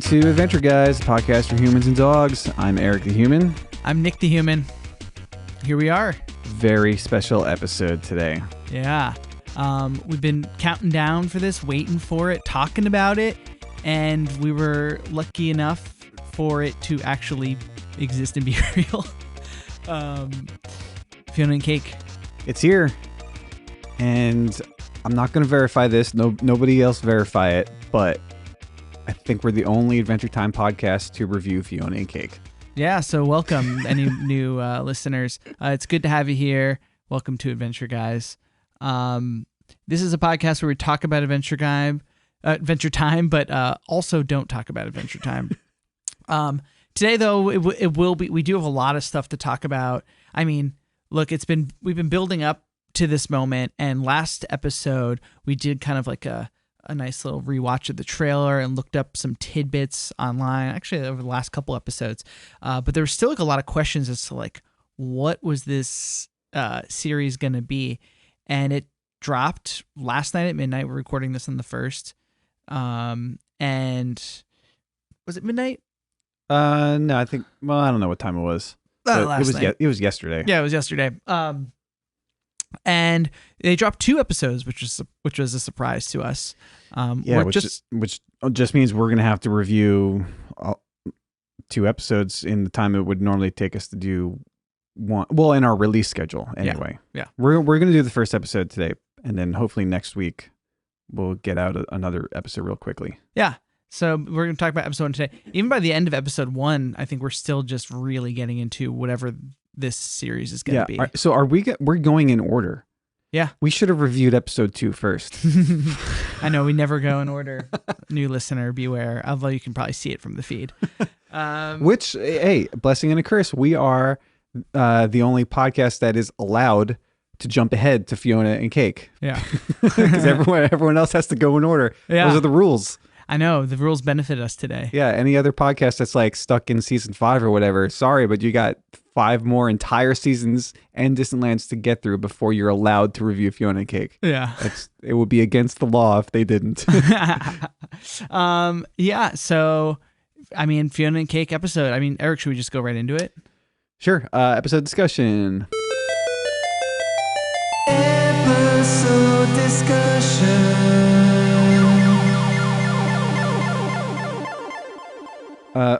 Welcome to Adventure Guys, a podcast for humans and dogs. I'm Eric the Human. I'm Nick the Human. Here we are. Very special episode today. Yeah. We've been counting down for this, waiting for it, talking about it, and we were lucky enough for it to actually exist and be real. Fionna and Cake. It's here. And I'm not going to verify this. Nobody else verify it, but I think we're the only Adventure Time podcast to review Fionna and Cake. Yeah, so welcome, any new listeners. It's good to have you here. Welcome to Adventure Guys. This is a podcast where we talk about Adventure Time, but also don't talk about Adventure Time. Today, though, it will be. We do have a lot of stuff to talk about. I mean, look, we've been building up to this moment, and last episode we did kind of like a nice little rewatch of the trailer and looked up some tidbits online, actually over the last couple episodes, but there was still like a lot of questions as to like what was this series gonna be, and it dropped last night at midnight. We're recording this on the 1st, and was it midnight? No, I think, well, I don't know what time it was. Last night. It was yesterday. Yeah, it was yesterday. And they dropped 2 episodes, which was a surprise to us. Which just means we're gonna have to review 2 episodes in the time it would normally take us to do one. Well, in our release schedule, anyway. Yeah. We're gonna do the first episode today, and then hopefully next week we'll get out another episode real quickly. Yeah. So we're gonna talk about episode 1 today. Even by the end of episode 1, I think we're still just really getting into whatever this series is gonna be. So we're going in order. Yeah. We should have reviewed episode 2 first. I know we never go in order. New listener, beware. Although you can probably see it from the feed. Which, hey, blessing and a curse. We are the only podcast that is allowed to jump ahead to Fionna and Cake. Yeah. Because everyone else has to go in order. Yeah. Those are the rules. I know. The rules benefit us today. Yeah. Any other podcast that's like stuck in season 5 or whatever, sorry, but you got 5 more entire seasons and Distant Lands to get through before you're allowed to review Fionna and Cake. Yeah. It would be against the law if they didn't. Yeah. So, I mean, Fionna and Cake episode. I mean, Eric, should we just go right into it? Sure. Episode discussion. Episode discussion.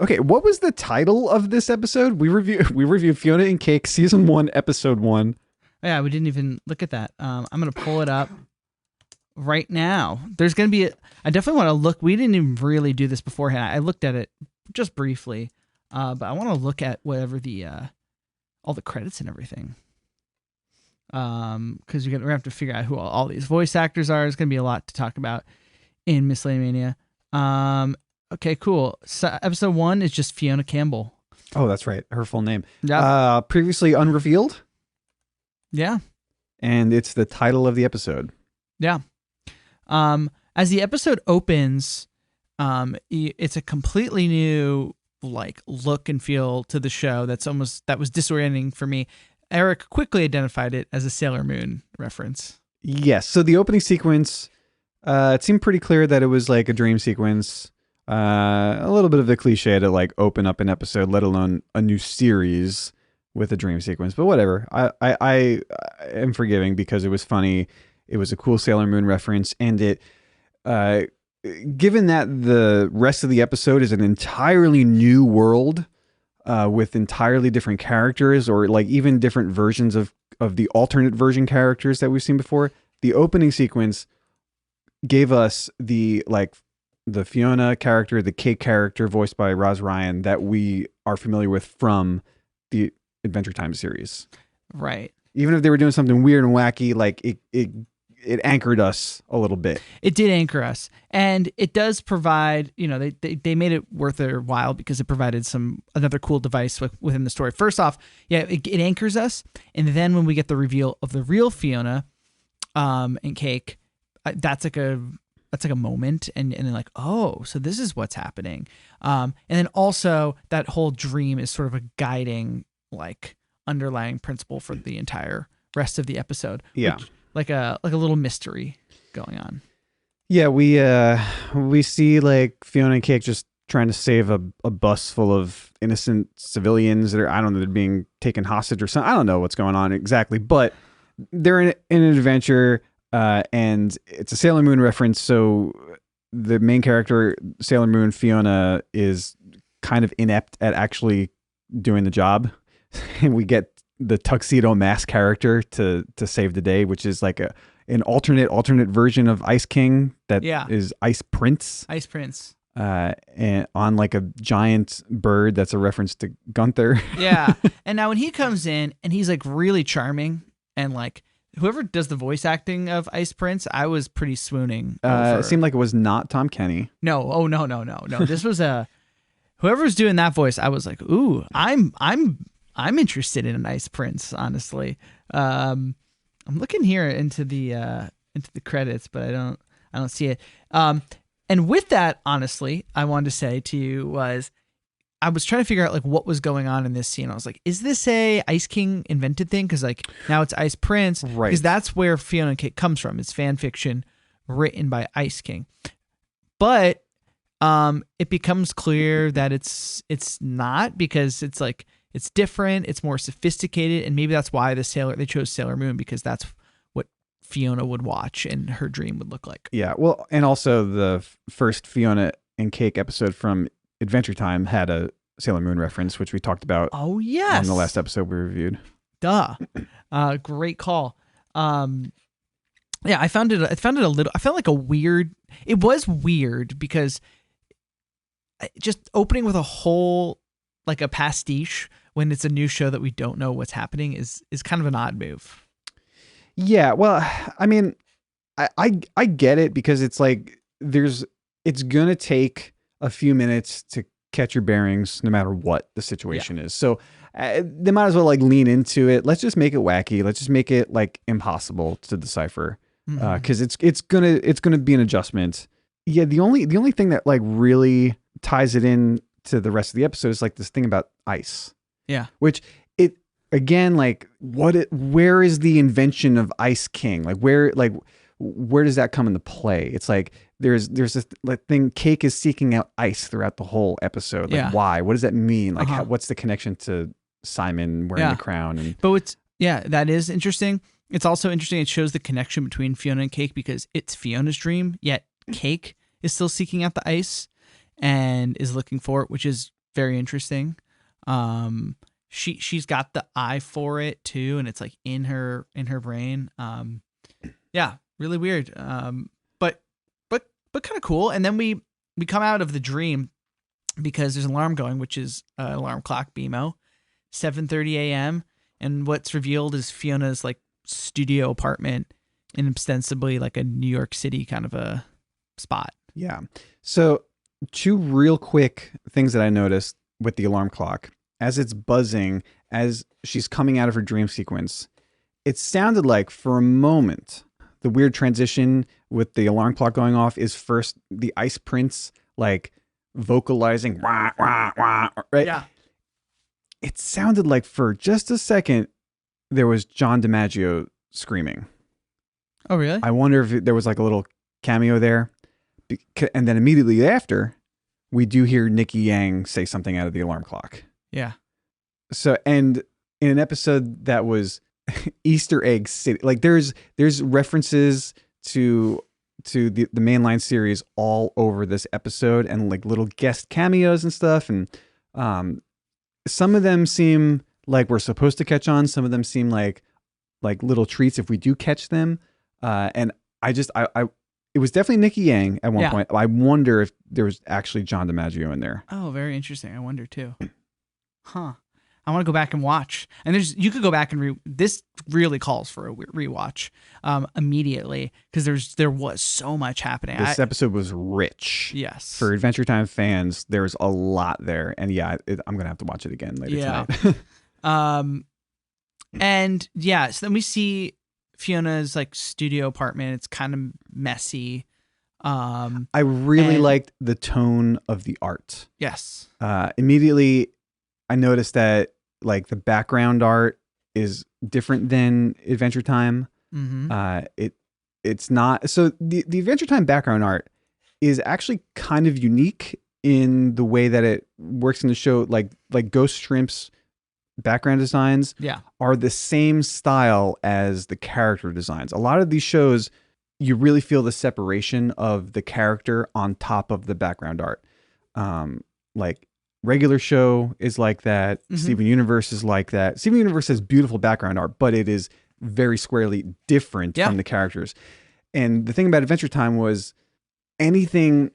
Okay, what was the title of this episode? We reviewed Fionna and Cake season 1, episode 1. Yeah, we didn't even look at that. I'm gonna pull it up right now. There's gonna be I definitely want to look. We didn't even really do this beforehand. I looked at it just briefly, but I want to look at whatever the all the credits and everything. Because we're gonna have to figure out who all these voice actors are. There's gonna be a lot to talk about in Miscellaneous. Okay, cool. So episode 1 is just Fionna Campbell. Oh, that's right. Her full name. Yeah. Previously unrevealed. Yeah. And it's the title of the episode. Yeah. As the episode opens, it's a completely new like look and feel to the show that was disorienting for me. Eric quickly identified it as a Sailor Moon reference. Yes. So the opening sequence, it seemed pretty clear that it was like a dream sequence. A little bit of the cliche to like open up an episode, let alone a new series with a dream sequence, but whatever. I am forgiving because it was funny. It was a cool Sailor Moon reference, and it, given that the rest of the episode is an entirely new world, with entirely different characters, or like even different versions of the alternate version characters that we've seen before, the opening sequence gave us the Fionna character, the Cake character voiced by Roz Ryan that we are familiar with from the Adventure Time series. Right. Even if they were doing something weird and wacky, like it anchored us a little bit. It did anchor us, and it does provide, they made it worth their while because it provided another cool device within the story. First off, yeah, it anchors us, and then when we get the reveal of the real Fionna and Cake, that's like a moment, and then like, oh, so this is what's happening. And then also that whole dream is sort of a guiding, like, underlying principle for the entire rest of the episode. Yeah. Like a little mystery going on. Yeah, we see like Fionna and Cake just trying to save a bus full of innocent civilians that are, I don't know, they're being taken hostage or something. I don't know what's going on exactly, but they're in an adventure, and it's a Sailor Moon reference. So the main character, Sailor Moon, Fionna, is kind of inept at actually doing the job. And we get the tuxedo mask character to save the day, which is like an alternate version of Ice King that is Ice Prince. Ice Prince. And on like a giant bird that's a reference to Gunther. Yeah. And now when he comes in and he's like really charming, and like whoever does the voice acting of Ice Prince, I was pretty swooning. It seemed like it was not Tom Kenny. No. Oh, no. This was whoever's doing that voice. I was like, ooh, I'm interested in an Ice Prince, honestly. I'm looking here into the credits, but I don't see it. And with that, honestly, I wanted to say to you was, I was trying to figure out like what was going on in this scene. I was like, is this a Ice King invented thing? Because like now it's Ice Prince, right? Because that's where Fionna and Cake comes from. It's fan fiction written by Ice King, but it becomes clear that it's not, because it's like it's different, it's more sophisticated, and maybe that's why they chose Sailor Moon, because that's what Fionna would watch and her dream would look like. Yeah, well, and also the first Fionna and Cake episode from Adventure Time had a Sailor Moon reference, which we talked about. Oh yes, on the last episode we reviewed. Duh, great call. Yeah, I found it a little. I felt like a weird. It was weird because just opening with a whole like a pastiche when it's a new show that we don't know what's happening is kind of an odd move. Yeah, well, I mean, I get it, because it's like it's gonna take a few minutes to catch your bearings no matter what the situation is. So they might as well like lean into it. Let's just make it wacky. Let's just make it like impossible to decipher, because it's gonna be an adjustment. Yeah, the only thing that like really ties it in to the rest of the episode is like this thing about ice. Yeah, which it again like where is the invention of Ice King? Like where does that come into play? It's like there's this like thing. Cake is seeking out ice throughout the whole episode. Like why? What does that mean? Like what's the connection to Simon wearing the crown? But that is interesting. It's also interesting. It shows the connection between Fionna and Cake, because it's Fionna's dream, yet Cake is still seeking out the ice and is looking for it, which is very interesting. She's got the eye for it too, and it's like in her brain. Yeah, really weird. But kind of cool. And then we come out of the dream because there's an alarm going, which is an alarm clock, BMO, 7:30 a.m. And what's revealed is Fiona's like studio apartment in ostensibly like a New York City kind of a spot. Yeah. So two real quick things that I noticed with the alarm clock. As it's buzzing, as she's coming out of her dream sequence, it sounded like for a moment, the weird transition with the alarm clock going off is first the Ice Prince like vocalizing, wah, wah, wah, right? Yeah. It sounded like for just a second, there was John DiMaggio screaming. Oh, really? I wonder if there was like a little cameo there. And then immediately after, we do hear Nikki Yang say something out of the alarm clock. Yeah. So, and in an episode that was Easter Egg City, like there's references to the mainline series all over this episode, and like little guest cameos and stuff. And some of them seem like we're supposed to catch on. Some of them seem like little treats if we do catch them. And it was definitely Nikki Yang at one point. I wonder if there was actually John DiMaggio in there. Oh, very interesting. I wonder too. Huh. I want to go back and watch. And you could go back and this really calls for a rewatch immediately, because there was so much happening. This episode was rich. Yes. For Adventure Time fans, there was a lot there. And yeah, I'm going to have to watch it again later tonight. And yeah, so then we see Fiona's like studio apartment. It's kind of messy. I really liked the tone of the art. Yes. Immediately I noticed that like the background art is different than Adventure Time. Mm-hmm. It's not, so the Adventure Time background art is actually kind of unique in the way that it works in the show. Like Ghost Shrimp's background designs are the same style as the character designs. A lot of these shows, you really feel the separation of the character on top of the background art. Like regular show is like that. Steven Universe is like that. Steven Universe has beautiful background art, but it is very squarely different from the characters. And the thing about Adventure Time was anything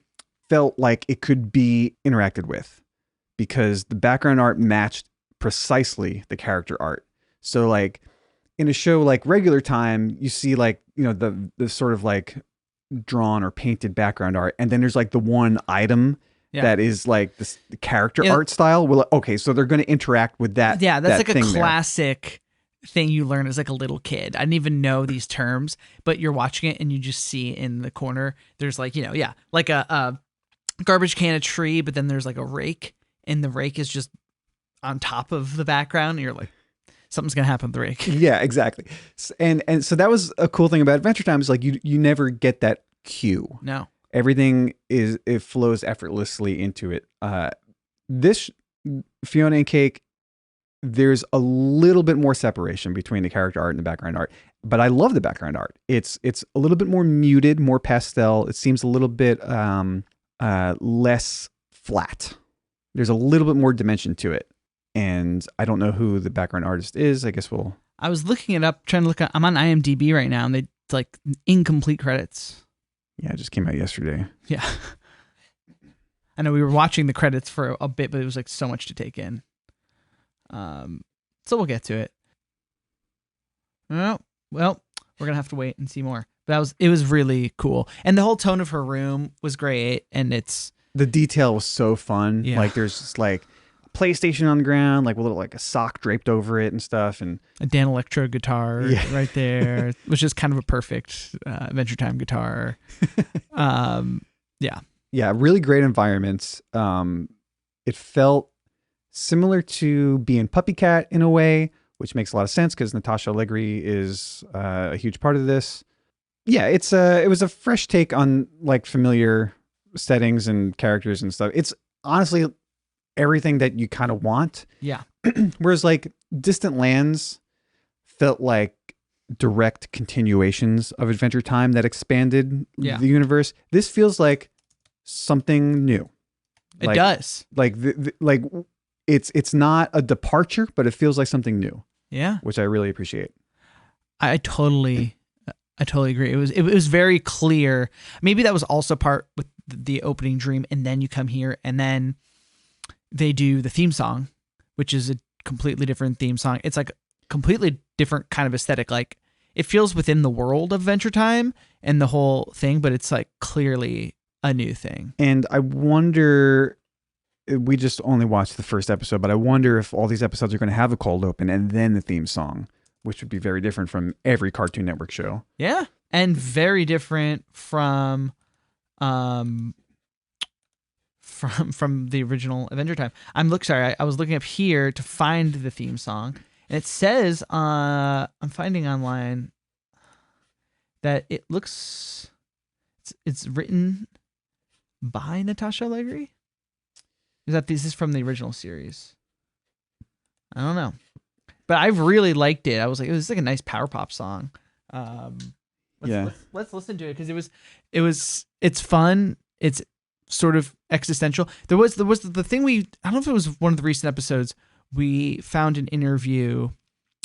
felt like it could be interacted with because the background art matched precisely the character art. So like in a show like Regular Time, you see like, you know, the sort of like drawn or painted background art. And then there's like the one item that is like the character art style. Well, okay, so they're going to interact with that. Yeah, that's that like a classic thing you learn as like a little kid. I didn't even know these terms, but you're watching it and you just see in the corner, there's like, you know, like a garbage can, a tree, but then there's like a rake, and the rake is just on top of the background. And you're like, something's going to happen with the rake. Yeah, exactly. And so that was a cool thing about Adventure Time is like you never get that cue. No. Everything it flows effortlessly into it. This Fionna and Cake, there's a little bit more separation between the character art and the background art, but I love the background art. It's a little bit more muted, more pastel. It seems a little bit less flat. There's a little bit more dimension to it, and I don't know who the background artist is. I guess I was looking it up, trying to look. I'm on IMDb right now, and they like incomplete credits. Yeah, it just came out yesterday. Yeah. I know we were watching the credits for a bit, but it was like so much to take in. So we'll get to it. Well, we're going to have to wait and see more. But it was really cool. And the whole tone of her room was great. And the detail was so fun. Yeah. Like there's just like a PlayStation on the ground, like with like a sock draped over it and stuff. And a Dan Electro guitar right there, which is kind of a perfect Adventure Time guitar. Yeah, really great environments. It felt similar to being Puppy Cat in a way, which makes a lot of sense because Natasha Allegri is a huge part of this. Yeah, it was a fresh take on like familiar settings and characters and stuff. It's honestly everything that you kind of want. Yeah. Whereas like Distant Lands felt like direct continuations of Adventure Time that expanded the universe. This feels like something new. It does. Like it's not a departure, but it feels like something new. Yeah. Which I really appreciate. I totally agree. It was very clear. Maybe that was also part with the opening dream, and then you come here and then they do the theme song, which is a completely different theme song. It's like completely different kind of aesthetic. Like it feels within the world of Adventure Time and the whole thing, but it's like clearly a new thing. And I wonder, we just only watched the first episode, but I wonder if all these episodes are going to have a cold open and then the theme song, which would be very different from every Cartoon Network show. Yeah. And very different from the original Adventure Time. I was looking up here to find the theme song, and it says I'm finding online that it looks it's written by Natasha Allegri. This is from the original series? I don't know, but I really liked it. I was like, it was like a nice power pop song. Let's listen to it because it's fun. It's sort of existential. There was the thing I don't know if it was one of the recent episodes, we found an interview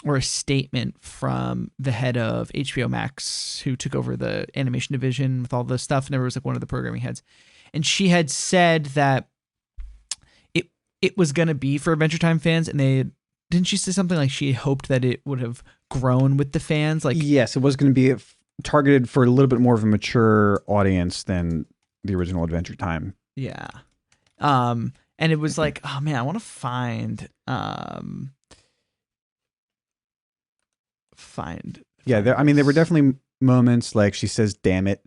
or a statement from the head of HBO Max who took over the animation division with all the stuff, and there was like one of the programming heads, and she had said that it was going to be for Adventure Time fans, and didn't she say something like she hoped that it would have grown with the fans? Like, yes, it was going to be targeted for a little bit more of a mature audience than the original Adventure Time. Yeah. And it was like, oh man, I want to find. Yeah, there were definitely moments like she says "damn it,"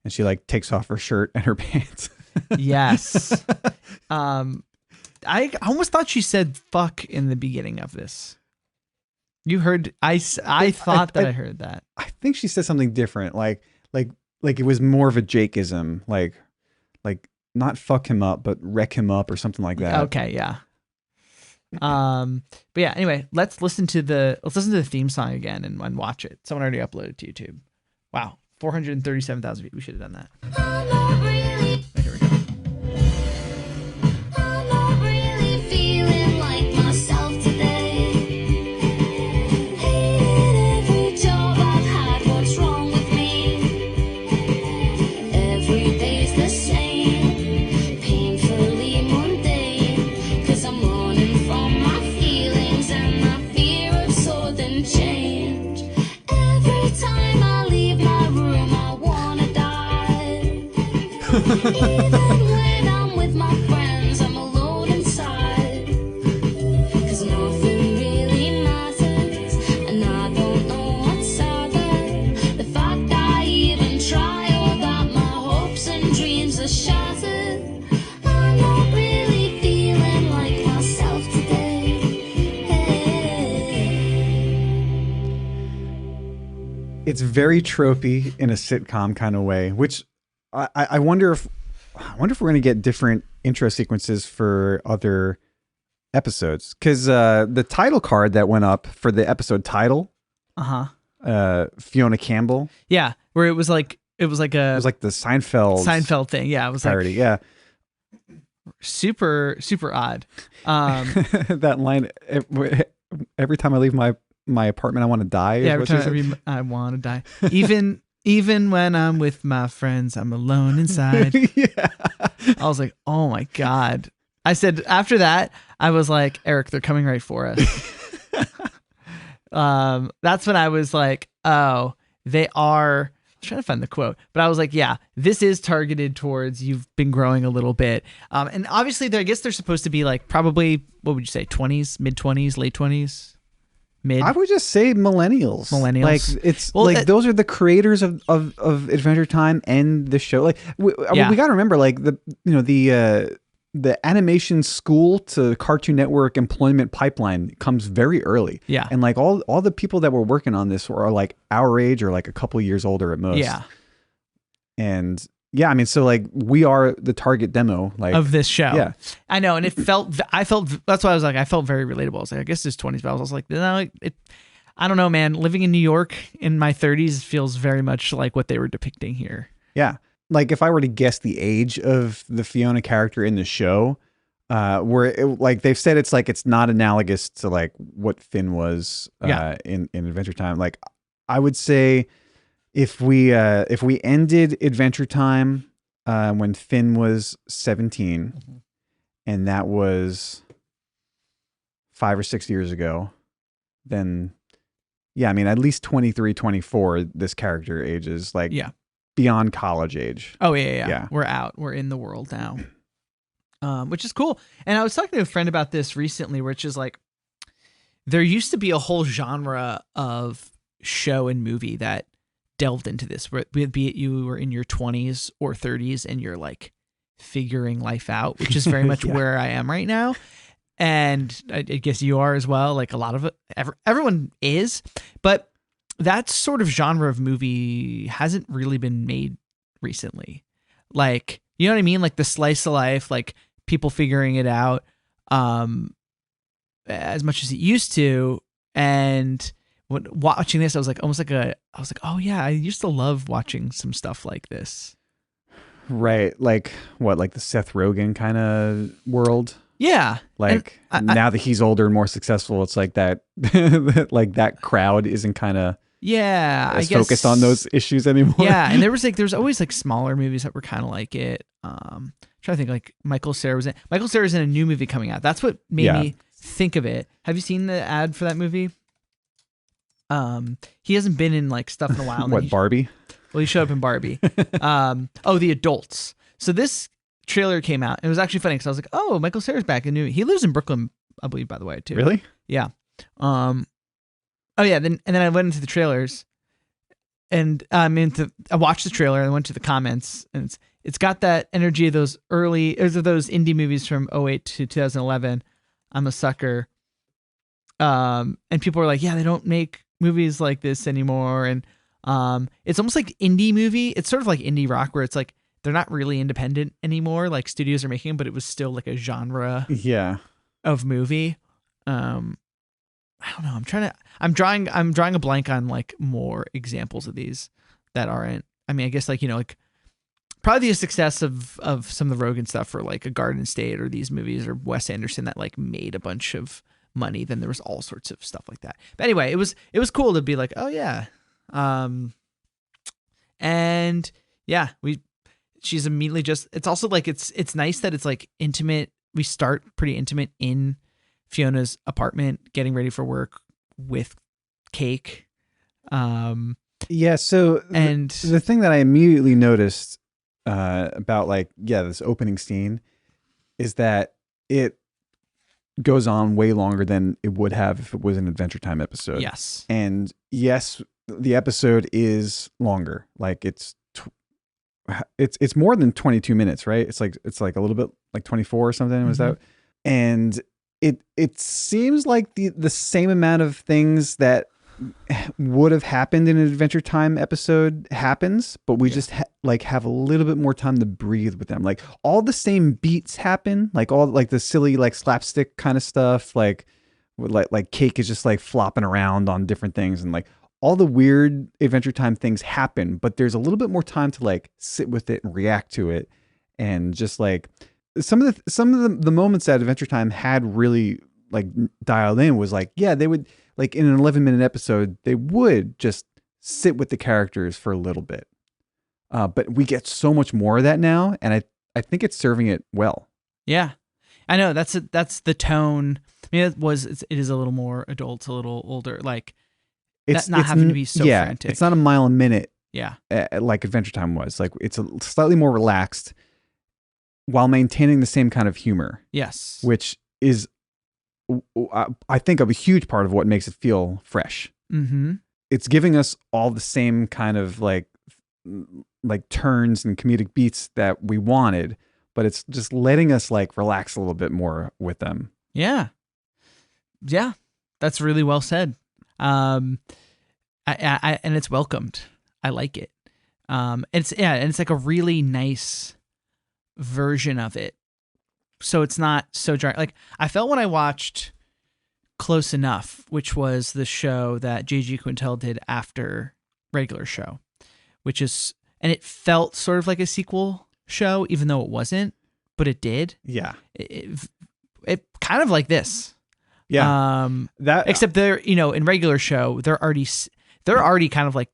and she like takes off her shirt and her pants. Yes. I almost thought she said "fuck" in the beginning of this. You heard? I thought I heard that. I think she said something different, like it was more of a Jakeism, like not fuck him up, but wreck him up or something like that. Okay, yeah. But yeah, anyway, let's listen to the theme song again and watch it. Someone already uploaded it to YouTube. Wow, 437,000 views. We should have done that. Here we go. I'm not really feeling like myself today. Hated every job I've had, what's wrong with me? Every day's the same, painfully mundane. 'Cause I'm running from my feelings and my fear of sudden change. Every time I leave my room, I wanna die. Even when I'm with my friends, I'm alone inside. 'Cause nothing really matters, and I don't know what's sadder. The fact I even try, or that my hopes and dreams are shattered. I'm not really feeling like myself today. It's very tropey in a sitcom kind of way, which I wonder if we're going to get different intro sequences for other episodes, because the title card that went up for the episode title, Fionna Campbell, Yeah, where it was like a it was like the Seinfeld thing. Yeah, it was parody. like Yeah, super odd. that line. Every time I leave my apartment, I want to die. Yeah, is what she said. I want to die. Even when I'm with my friends, I'm alone inside. Yeah. I was like, oh my God. I said, after that, I was like, Eric, they're coming right for us. That's when I was like, oh, they are. I was trying to find the quote, but I was like, yeah, this is targeted towards you've been growing a little bit. And obviously, I guess they're supposed to be like probably, what would you say, 20s, mid 20s, late 20s? I would just say millennials. Like it's those are the creators of Adventure Time and the show. Like we got to remember, like the animation school to Cartoon Network employment pipeline comes very early. Yeah, and like all the people that were working on this are like our age or like a couple years older at most. Yeah, and yeah, I mean, so like we are the target demo like of this show. Yeah, I know, and I felt that's why I was like, I felt very relatable. I was like, I guess it's 20s, but I was like, no, I don't know, man. Living in New York in my 30s feels very much like what they were depicting here. Yeah, like if I were to guess the age of the Fionna character in the show, like they've said, it's not analogous to like what Finn was in Adventure Time. Like I would say, if we ended Adventure Time when Finn was 17, and that was 5 or 6 years ago, then yeah, I mean at least 23, 24, this character ages like beyond college age. Oh yeah. We're out. We're in the world now, which is cool. And I was talking to a friend about this recently, which is like there used to be a whole genre of show and movie that delved into this, where be it you were in your 20s or 30s and you're like figuring life out, which is very much where I am right now. And I guess you are as well. Like a lot of it, everyone is, but that sort of genre of movie hasn't really been made recently. Like, you know what I mean? Like the slice of life, like people figuring it out, as much as it used to. And when watching this, I was like, oh yeah, I used to love watching some stuff like this. Right. Like what, like the Seth Rogen kind of world? Yeah. Like now that he's older and more successful, it's like that, like that crowd isn't kind of focused on those issues anymore. Yeah. And there was always like smaller movies that were kind of like it. I'm trying to think, like Michael Cera's in a new movie coming out. That's what made me think of it. Have you seen the ad for that movie? He hasn't been in like stuff in a while. What, Barbie? Well, he showed up in Barbie. The Adults. So this trailer came out, and it was actually funny because I was like, oh, Michael Cera's back. He lives in Brooklyn, I believe, by the way, too. Really? Yeah. Then I went into the trailers, and I watched the trailer and I went to the comments, and it's got that energy of those those indie movies from 2008 to 2011. I'm a sucker. And people are like, yeah, they don't make movies like this anymore. And it's almost like indie movie. It's sort of like indie rock, where it's like they're not really independent anymore. Like studios are making them, but it was still like a genre Yeah. of movie. I don't know. I'm drawing a blank on like more examples of these that aren't. I mean, I guess like, like probably the success of some of the Rogan stuff for like a Garden State or these movies or Wes Anderson that like made a bunch of money. Then there was all sorts of stuff like that. But anyway, it was cool to be like, oh yeah. And yeah, she's immediately it's also like, it's nice that it's like intimate. We start pretty intimate in Fiona's apartment, getting ready for work with cake. Yeah. So the thing that I immediately noticed about like, this opening scene is that it goes on way longer than it would have if it was an Adventure Time episode. Yes. And yes, the episode is longer. Like it's more than 22 minutes, right? It's like a little bit like 24 or something. Was that? And it seems like the same amount of things that would have happened in an Adventure Time episode happens, but we just have a little bit more time to breathe with them. Like all the same beats happen, like all like the silly like slapstick kind of stuff, like cake is just like flopping around on different things, and like all the weird Adventure Time things happen, but there's a little bit more time to like sit with it and react to it, and just like some of the moments that Adventure Time had really like dialed in was like, they would like in an 11-minute episode, they would just sit with the characters for a little bit. But we get so much more of that now. And I think it's serving it well. Yeah, I know that's the tone. I mean, it is a little more adult, a little older, like it's not having to be so frantic. It's not a mile a minute. Yeah. Like Adventure Time was. Like it's a slightly more relaxed while maintaining the same kind of humor. Yes. Which is, I think, a huge part of what makes it feel fresh. Mm-hmm. It's giving us all the same kind of like turns and comedic beats that we wanted, but it's just letting us like relax a little bit more with them. Yeah. Yeah. That's really well said. And it's welcomed. I like it. And it's like a really nice version of it. So it's not so dry. Like I felt when I watched Close Enough, which was the show that J.G. Quintel did after Regular Show, and it felt sort of like a sequel show, even though it wasn't, but it did. Yeah. It kind of like this. Yeah. Except they're, in Regular Show, they're already kind of like,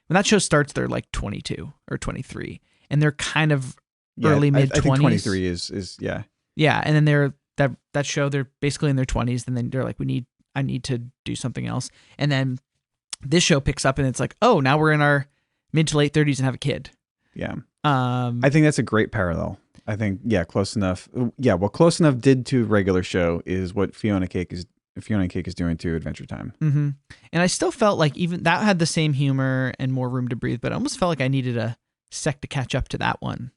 when that show starts, they're like 22 or 23, and they're kind of early mid 20s. I think 23 is yeah. Yeah, and then they're that show, they're basically in their 20s, and then they're like, I need to do something else. And then this show picks up and it's like, oh, now we're in our mid to late 30s and have a kid. Yeah. I think that's a great parallel. I think, Close Enough. Yeah, what Close Enough did to Regular Show is what Fionna Cake is doing to Adventure Time. Mm-hmm. And I still felt like even that had the same humor and more room to breathe, but I almost felt like I needed a sec to catch up to that one.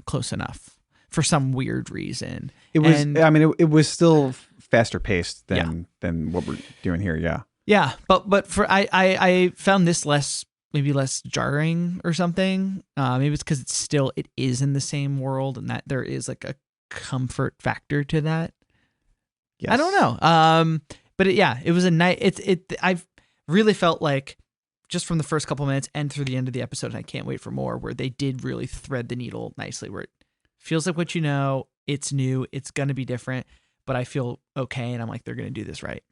Close Enough for some weird reason. It was, it was still faster paced than what we're doing here. Yeah. Yeah. But for, I found this maybe less jarring or something. Maybe it's because it is in the same world, and that there is like a comfort factor to that. Yes. I don't know. But it was a night. I've really felt like just from the first couple minutes and through the end of the episode, and I can't wait for more, where they did really thread the needle nicely, where it feels like what it's new, it's going to be different, but I feel okay. And I'm like, they're going to do this right.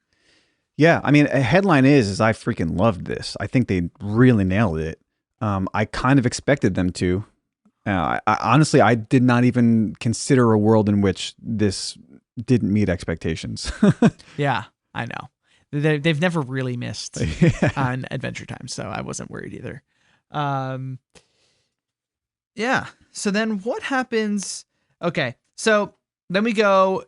Yeah. I mean, a headline is I freaking loved this. I think they really nailed it. I kind of expected them to. I honestly, I did not even consider a world in which this didn't meet expectations. Yeah, I know. They've never really missed on Adventure Time, so I wasn't worried either. Yeah. So then what happens? Okay. So then we go.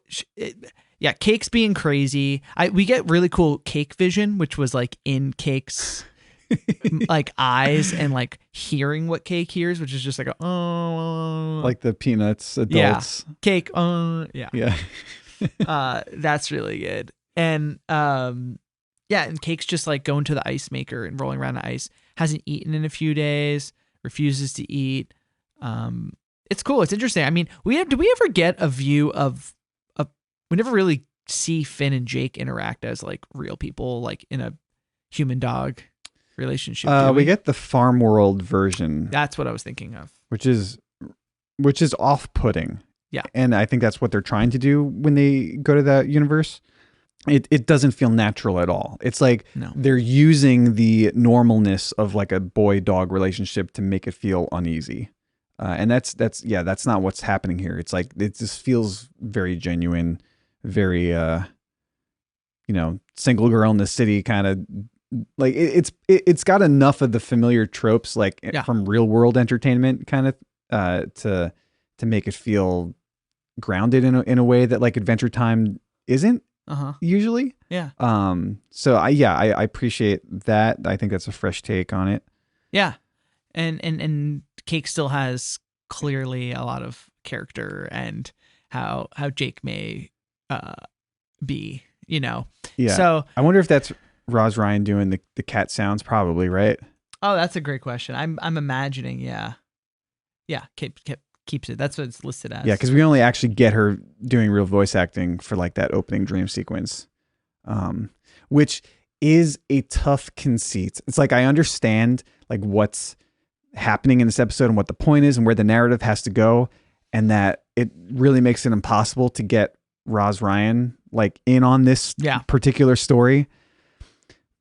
Cake's being crazy. We get really cool cake vision, which was like in Cake's like eyes and like hearing what Cake hears, which is just like like the Peanuts adults. Yeah. Cake. Yeah. Yeah. That's really good. And and Cake's just like going to the ice maker and rolling around the ice. Hasn't eaten in a few days. Refuses to eat. It's cool. It's interesting. I mean, do we ever get a view of we never really see Finn and Jake interact as like real people, like in a human dog relationship. We get the farm world version. That's what I was thinking of. Which is off-putting. Yeah. And I think that's what they're trying to do when they go to that universe. It doesn't feel natural at all. It's like they're using the normalness of like a boy-dog relationship to make it feel uneasy. And that's not what's happening here. It's like, it just feels very genuine, very, single girl in the city kind of, like it's got enough of the familiar tropes, like from real world entertainment kind of, to make it feel grounded in a way that like Adventure Time isn't usually. Yeah. So I appreciate that. I think that's a fresh take on it. Yeah. And Cake still has clearly a lot of character and how Jake may be, Yeah. So I wonder if that's Roz Ryan doing the cat sounds, probably, right? Oh, that's a great question. I'm imagining, yeah. Keeps it. That's what it's listed as. Yeah, because we only actually get her doing real voice acting for like that opening dream sequence, which is a tough conceit. It's like, I understand like what's happening in this episode and what the point is and where the narrative has to go, and that it really makes it impossible to get Roz Ryan like in on this particular story.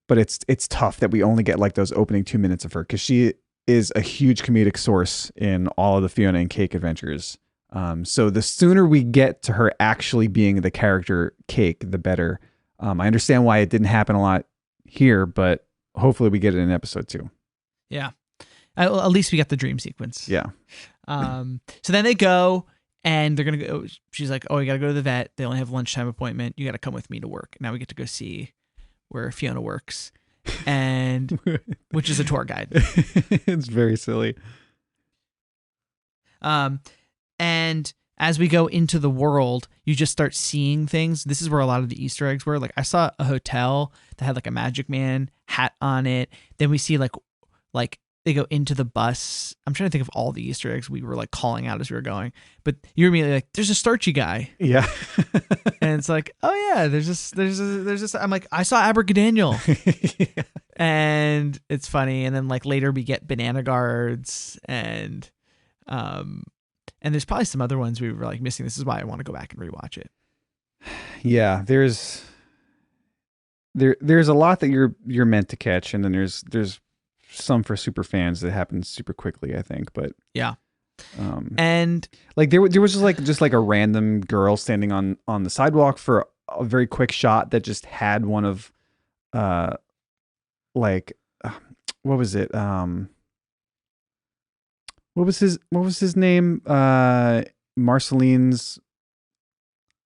But it's tough that we only get like those opening 2 minutes of her, because she is a huge comedic source in all of the Fionna and Cake adventures. So the sooner we get to her actually being the character Cake, the better. I understand why it didn't happen a lot here, but hopefully we get it in episode 2. Yeah. At least we got the dream sequence. Yeah. So then they go and they're going to go. She's like, oh, you got to go to the vet. They only have a lunchtime appointment. You got to come with me to work. Now we get to go see where Fionna works, and which is a tour guide. It's very silly. And as we go into the world, you just start seeing things. This is where a lot of the Easter eggs were. Like, I saw a hotel that had like a Magic Man hat on it. Then we see like they go into the bus. I'm trying to think of all the Easter eggs we were like calling out as we were going, but you're immediately like, there's a starchy guy. Yeah. And it's like, oh yeah, there's just, I'm like, I saw Abergadaniel. Yeah. And it's funny. And then like later we get banana guards and there's probably some other ones we were like missing. This is why I want to go back and rewatch it. Yeah. There's a lot that you're meant to catch. And then there's some for super fans that happens super quickly, I think, but yeah. And like there was just like a random girl standing on the sidewalk for a very quick shot that just had one of what was it, what was his name, Marceline's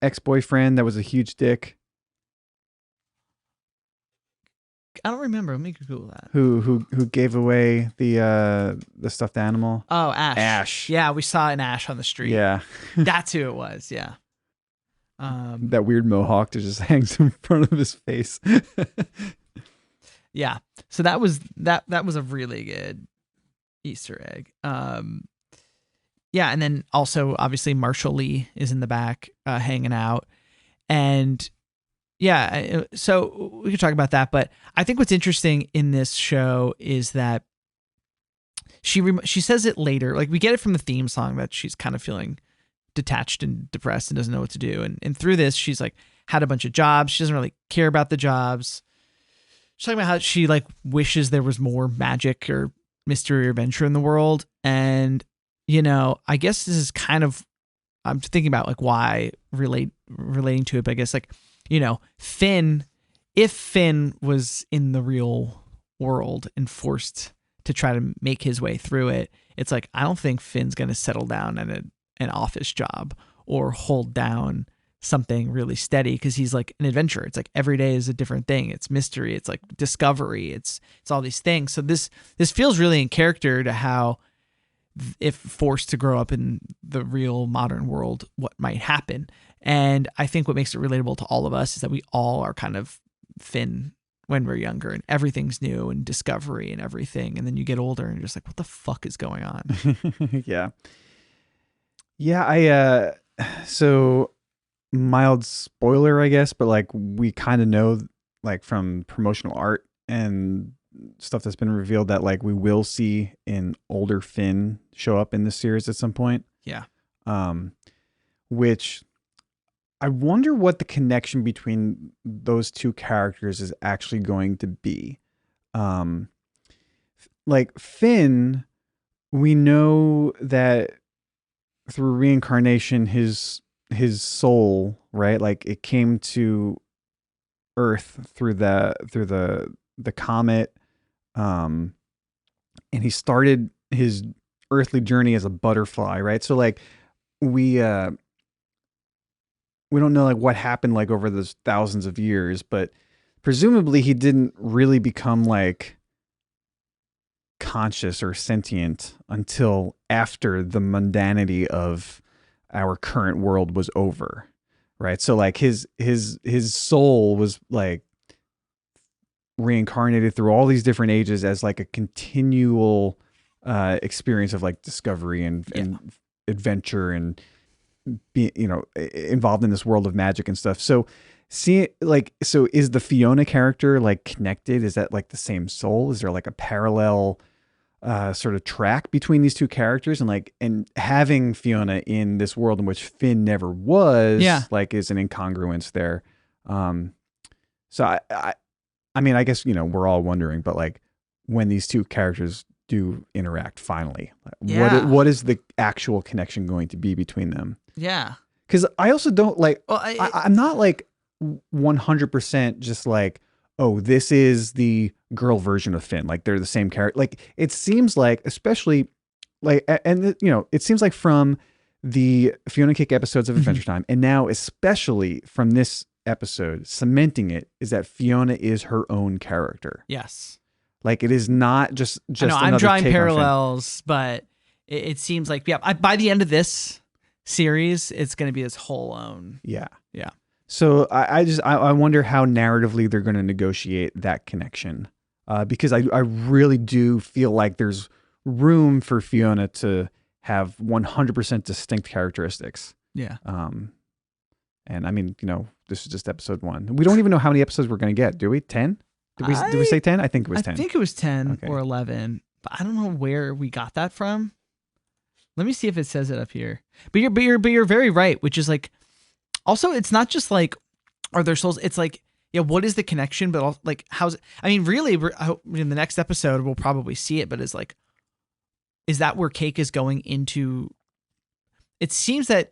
ex-boyfriend that was a huge dick. I don't remember. Let me Google that. Who gave away the stuffed animal? Oh, Ash. Ash. Yeah, we saw an Ash on the street. Yeah. That's who it was. Yeah. That weird mohawk that just hangs in front of his face. Yeah. So that was a really good Easter egg. Yeah, and then also obviously Marshall Lee is in the back hanging out, and yeah, so we could talk about that. But I think what's interesting in this show is that she says it later. Like, we get it from the theme song that she's kind of feeling detached and depressed and doesn't know what to do. And through this, she's like had a bunch of jobs. She doesn't really care about the jobs. She's talking about how she like wishes there was more magic or mystery or adventure in the world. And, I guess this is kind of, I'm thinking about like why relating to it. But I guess like, Finn, if Finn was in the real world and forced to try to make his way through it, it's like, I don't think Finn's going to settle down at an office job or hold down something really steady, because he's like an adventurer. It's like every day is a different thing. It's mystery. It's like discovery. It's all these things. So this feels really in character to how, if forced to grow up in the real modern world, what might happen. And I think what makes it relatable to all of us is that we all are kind of Finn when we're younger and everything's new and discovery and everything. And then you get older and you're just like, what the fuck is going on? Yeah. Yeah. So mild spoiler, I guess, but like we kind of know like from promotional art and stuff that's been revealed that like we will see an older Finn show up in the series at some point. Yeah. Which I wonder what the connection between those two characters is actually going to be. Like Finn, we know that through reincarnation, his soul, right? Like it came to Earth through the comet, and he started his earthly journey as a butterfly, right? So like we don't know like what happened like over those thousands of years, but presumably he didn't really become like conscious or sentient until after the mundanity of our current world was over, right? So like his soul was like reincarnated through all these different ages as like a continual experience of like discovery and adventure and be, you know, involved in this world of magic and stuff. So so is the Fionna character like connected? Is that like the same soul? Is there like a parallel sort of track between these two characters, and having Fionna in this world in which Finn never was, like is an incongruence there. So I mean, I guess, you know, we're all wondering, but like when these two characters do interact finally, what is the actual connection going to be between them? Yeah. Because I also don't like, well, I'm not like 100% just like, oh, this is the girl version of Finn. Like they're the same character. Like it seems like, especially like, and you know, it seems like from the Fionna Cake episodes of Adventure Time, and now especially from this episode, cementing it is that Fionna is her own character. Yes. Like it is not just I know, I'm another drawing take on Finn. parallels, but it seems like, by the end of this series, it's going to be this whole own. Yeah. Yeah. So I wonder how narratively they're going to negotiate that connection, because I really do feel like there's room for Fionna to have 100% distinct characteristics. Yeah. And I mean, you know, this is just episode 1. We don't even know how many episodes we're going to get, do we? 10? Did we say 10? I think it was 10. I think it was 10 Okay. or 11, but I don't know where we got that from. Let me see if it says it up here. But you're very right, which is like, also it's not just like, are there souls? It's like, yeah, what is the connection? But also, like, how's it? I mean, really, in the next episode we'll probably see it. But it's like, is that where Cake is going into? It seems that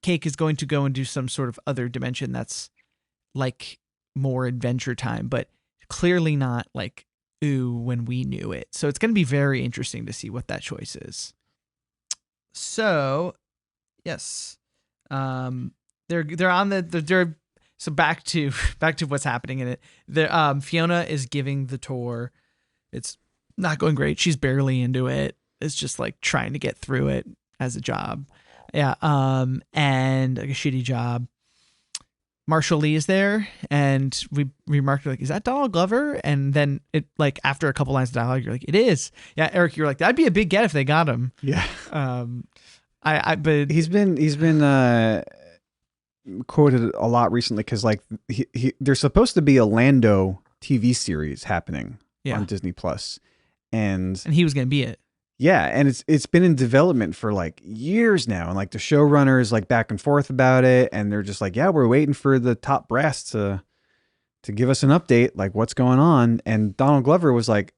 Cake is going to go into some sort of other dimension that's like more Adventure Time, but clearly not like when we knew it. So it's going to be very interesting to see what that choice is. So, yes, they're on they're so back to what's happening in it. Fionna is giving the tour. It's not going great. She's barely into it. It's just like trying to get through it as a job. Yeah. And like a shitty job. Marshall Lee is there, and we remarked like, is that Donald Glover? And then it like after a couple lines of dialogue, you're like, it is. Yeah, Eric, you're like, that'd be a big get if they got him. Yeah. But he's been quoted a lot recently because like there's supposed to be a Lando TV series happening on Disney Plus, and he was gonna be it. Yeah, and it's been in development for like years now, and like the showrunner is like back and forth about it, and they're just like, yeah, we're waiting for the top brass to give us an update, like what's going on. And Donald Glover was like,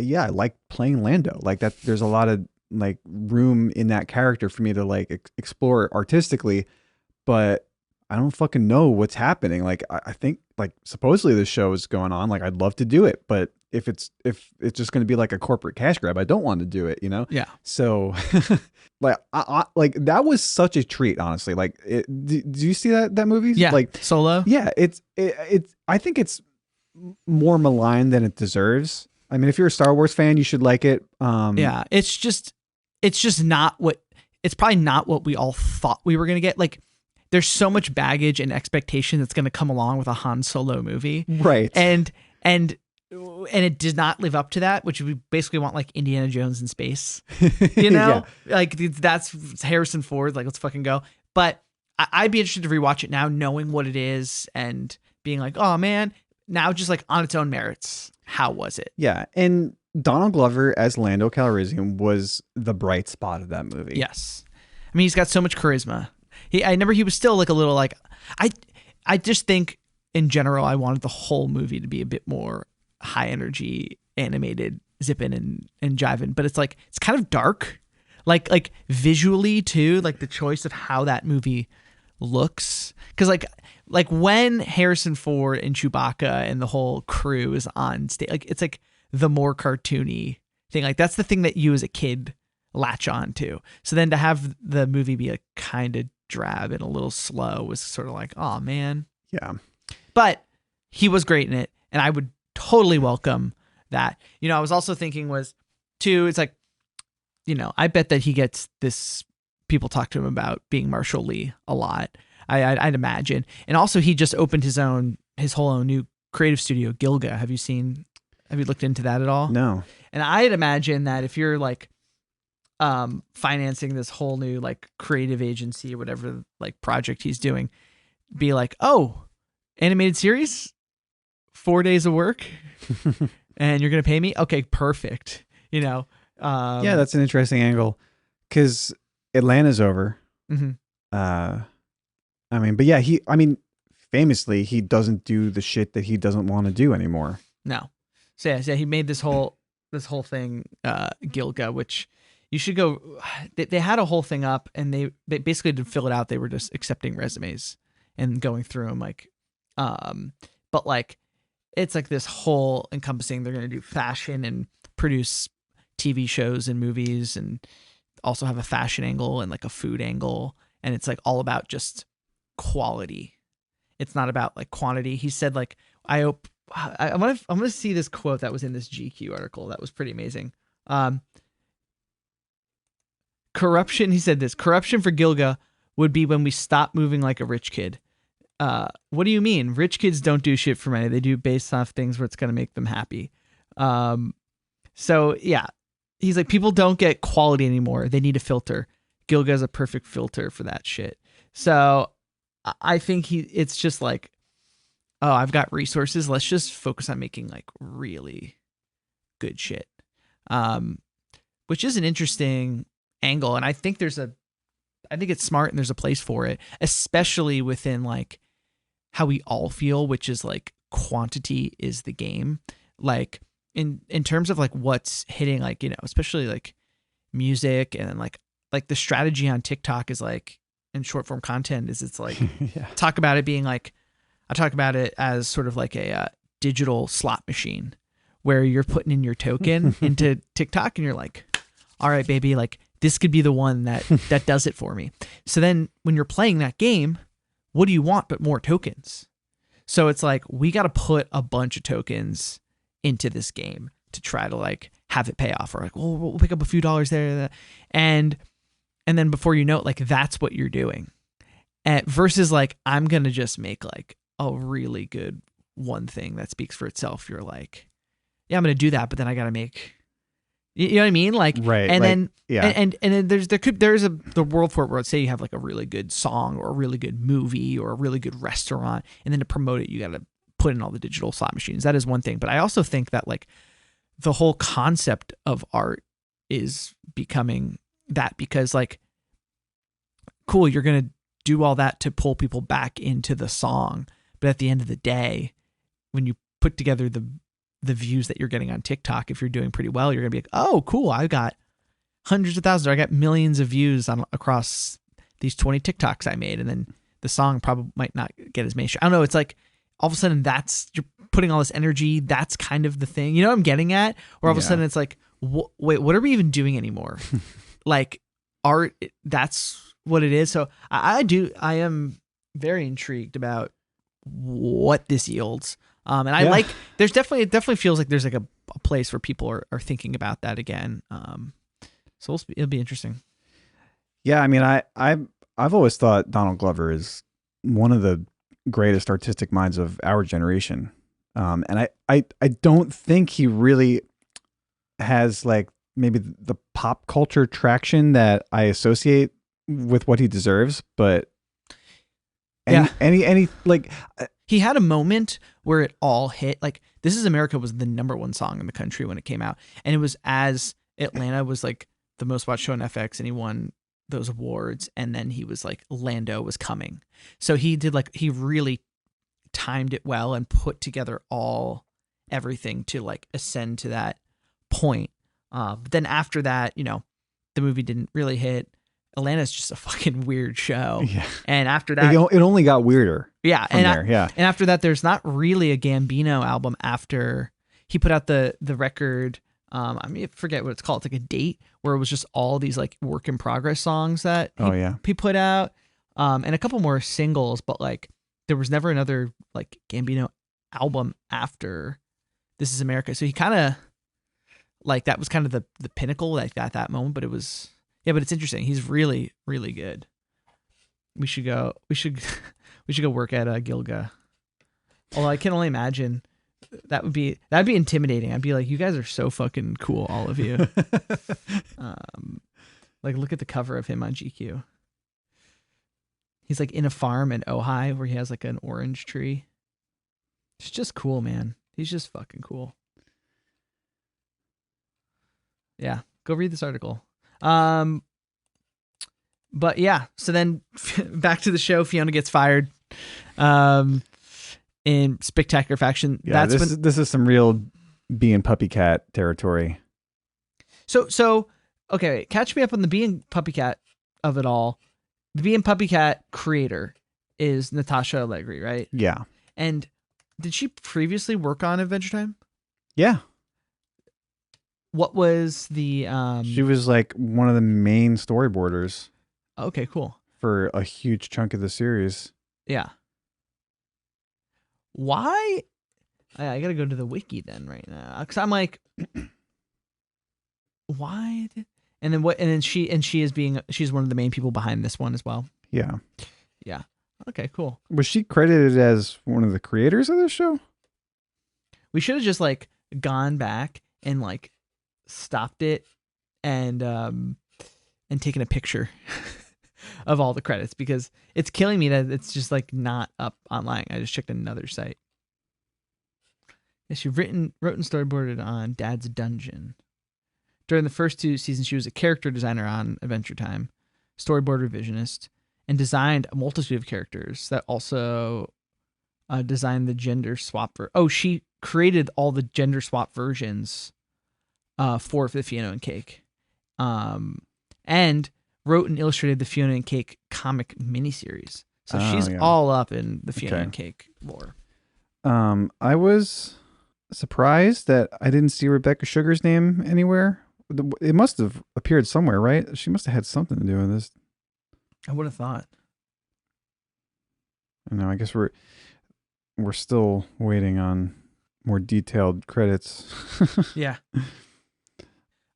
yeah, I like playing Lando, like that. There's a lot of like room in that character for me to like explore artistically, but I don't fucking know what's happening. Like I think like supposedly this show is going on, like I'd love to do it, but if it's just going to be like a corporate cash grab, I don't want to do it, you know? Yeah. So like, I like that was such a treat, honestly. Like, do you see that movie? Yeah. Like Solo. Yeah. It's I think it's more maligned than it deserves. I mean, if you're a Star Wars fan, you should like it. Yeah. It's just not it's probably not what we all thought we were going to get. Like, there's so much baggage and expectation that's going to come along with a Han Solo movie. Right. And and it did not live up to that, which we basically want like Indiana Jones in space, you know, like that's Harrison Ford. Like, let's fucking go. But I'd be interested to rewatch it now, knowing what it is and being like, oh man, now just like on its own merits. How was it? Yeah. And Donald Glover as Lando Calrissian was the bright spot of that movie. Yes. I mean, he's got so much charisma. I remember he was still like a little like, I just think in general, I wanted the whole movie to be a bit more high energy, animated, zipping and jiving, but it's like, it's kind of dark, like visually too, like the choice of how that movie looks. Cause like when Harrison Ford and Chewbacca and the whole crew is on stage, like it's like the more cartoony thing. Like that's the thing that you as a kid latch on to. So then to have the movie be like kind of drab and a little slow was sort of like, oh man. Yeah. But he was great in it. And I would totally welcome that. You know, I was also thinking was too, it's like, you know, I bet that he gets this, people talk to him about being Marshall Lee a lot. I'd imagine. And also he just opened his whole own new creative studio, Gilga. Have you looked into that at all? No. And I'd imagine that if you're like financing this whole new like creative agency or whatever like project he's doing, be like, oh, animated series, 4 days of work and you're going to pay me? Okay, perfect. You know? Yeah, that's an interesting angle because Atlanta's over. Mm-hmm. I mean, but yeah, famously, he doesn't do the shit that he doesn't want to do anymore. No. So yeah, he made this whole thing, Gilga, which you should go. They had a whole thing up, and they basically to fill it out. They were just accepting resumes and going through them, like, but like it's like this whole encompassing. They're going to do fashion and produce TV shows and movies, and also have a fashion angle and like a food angle, and it's like all about just quality. It's not about like quantity. He said like, I'm gonna see this quote that was in this GQ article that was pretty amazing. Corruption, he said this, corruption for Gilga would be when we stop moving like a rich kid. What do you mean? Rich kids don't do shit for money. They do based off things where it's going to make them happy. So yeah, he's like, people don't get quality anymore. They need a filter. Gilga is a perfect filter for that shit. So I think it's just like, oh, I've got resources. Let's just focus on making like really good shit. Which is an interesting angle. And I think I think it's smart and there's a place for it, especially within like how we all feel, which is like quantity is the game. Like in terms of like what's hitting, like, you know, especially like music and then like the strategy on TikTok is like, in short form content is it's like, Yeah. talk about it being like, I talk about it as sort of like a digital slot machine where you're putting in your token into TikTok and you're like, all right, baby, like this could be the one that does it for me. So then when you're playing that game, what do you want but more tokens? So it's like, we got to put a bunch of tokens into this game to try to like have it pay off, or like, well, we'll pick up a few dollars there. And then before you know it, like that's what you're doing. Versus like, I'm going to just make like a really good one thing that speaks for itself. You're like, yeah, I'm going to do that, but then I got to make, you know what I mean? Like, Right. And like, then, yeah. and then there's the world for it where, say you have like a really good song or a really good movie or a really good restaurant, and then to promote it, you got to put in all the digital slot machines. That is one thing. But I also think that like the whole concept of art is becoming that, because like, cool, you're going to do all that to pull people back into the song. But at the end of the day, when you put together the views that you're getting on TikTok, if you're doing pretty well, you're going to be like, oh, cool, I got hundreds of thousands, or I got millions of views across these 20 TikToks I made. And then the song probably might not get as many. I don't know. It's like all of a sudden you're putting all this energy. That's kind of the thing. You know what I'm getting at? Or all of a sudden it's like, wait, what are we even doing anymore? Like art, that's what it is. So I am very intrigued about what this yields. And I like, it definitely feels like there's like a place where people are thinking about that again. So it'll be interesting. Yeah, I mean, I've always thought Donald Glover is one of the greatest artistic minds of our generation. And I don't think he really has like maybe the pop culture traction that I associate with what he deserves, but any like he had a moment where it all hit. Like This Is America was the #1 song in the country when it came out, and it was as Atlanta was like the most watched show on FX, and he won those awards, and then he was like Lando was coming, so he did like he really timed it well and put together everything to like ascend to that point. But then after that, you know, the movie didn't really hit. Atlanta's just a fucking weird show. Yeah. And after that, it only got weirder. Yeah. From there. And after that, there's not really a Gambino album after he put out the record. I mean, I forget what it's called. It's like a date where it was just all these like work in progress songs that he put out. And a couple more singles, but like there was never another like Gambino album after This Is America. So he kind of like, that was kind of the pinnacle like at that moment, but it was, yeah, but it's interesting. He's really, really good. We should go work at Gilga. Although I can only imagine that'd be intimidating. I'd be like, you guys are so fucking cool, all of you. Like look at the cover of him on GQ. He's like in a farm in Ojai where he has like an orange tree. It's just cool, man. He's just fucking cool. Yeah, go read this article. But yeah, so then back to the show. Fionna gets fired in Spectacular Faction. Yeah, this is some real Bee and Puppy Cat territory. So okay, catch me up on the Bee and Puppy Cat of it all. The Bee and Puppy Cat creator is Natasha Allegri, right? Yeah. And did she previously work on Adventure Time? Yeah. What was the she was like one of the main storyboarders. Okay, cool. For a huge chunk of the series. Yeah. Why? I gotta go to the wiki then right now, because I'm like, why? And then what? And then she's one of the main people behind this one as well. Yeah. Yeah. Okay. Cool. Was she credited as one of the creators of this show? We should have just like gone back and like stopped it and taken a picture of all the credits, because it's killing me that it's just like not up online. I just checked another site. Yeah, she wrote and storyboarded on Dad's Dungeon. During the first 2 seasons, she was a character designer on Adventure Time, storyboard revisionist, and designed a multitude of characters that also designed the gender swap. She created all the gender swap versions for the Fionna and Cake. And wrote and illustrated the Fionna and Cake comic miniseries. So she's all up in the Fionna and Cake lore. I was surprised that I didn't see Rebecca Sugar's name anywhere. It must have appeared somewhere, right? She must have had something to do with this. I would have thought. I know. I guess we're still waiting on more detailed credits. Yeah.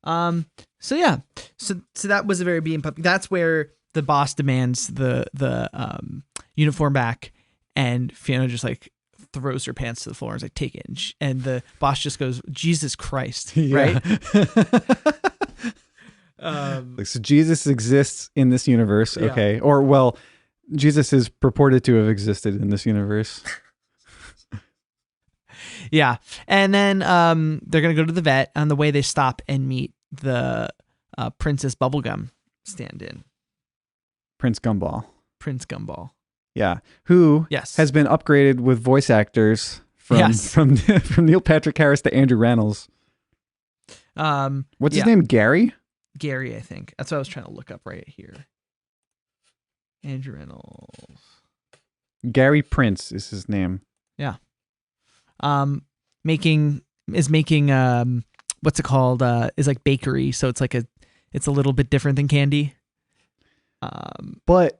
So yeah. So that was a very Bee and Puppy. That's where the boss demands the uniform back, and Fionna just like throws her pants to the floor and is like, take it. And the boss just goes, Jesus Christ. Yeah. Right? So Jesus exists in this universe. Yeah. Okay. Or, well, Jesus is purported to have existed in this universe. Yeah. And then they're going to go to the vet. On the way, they stop and meet the Princess Bubblegum stand-in. Prince Gumball. Prince Gumball. Yeah. Who Yes. has been upgraded with voice actors from Neil Patrick Harris to Andrew Rannells. What's his name? Gary? Gary, I think. That's what I was trying to look up right here. Andrew Reynolds. Gary Prince is his name. Yeah. Making what's it called? Is like bakery, so it's like it's a little bit different than candy. But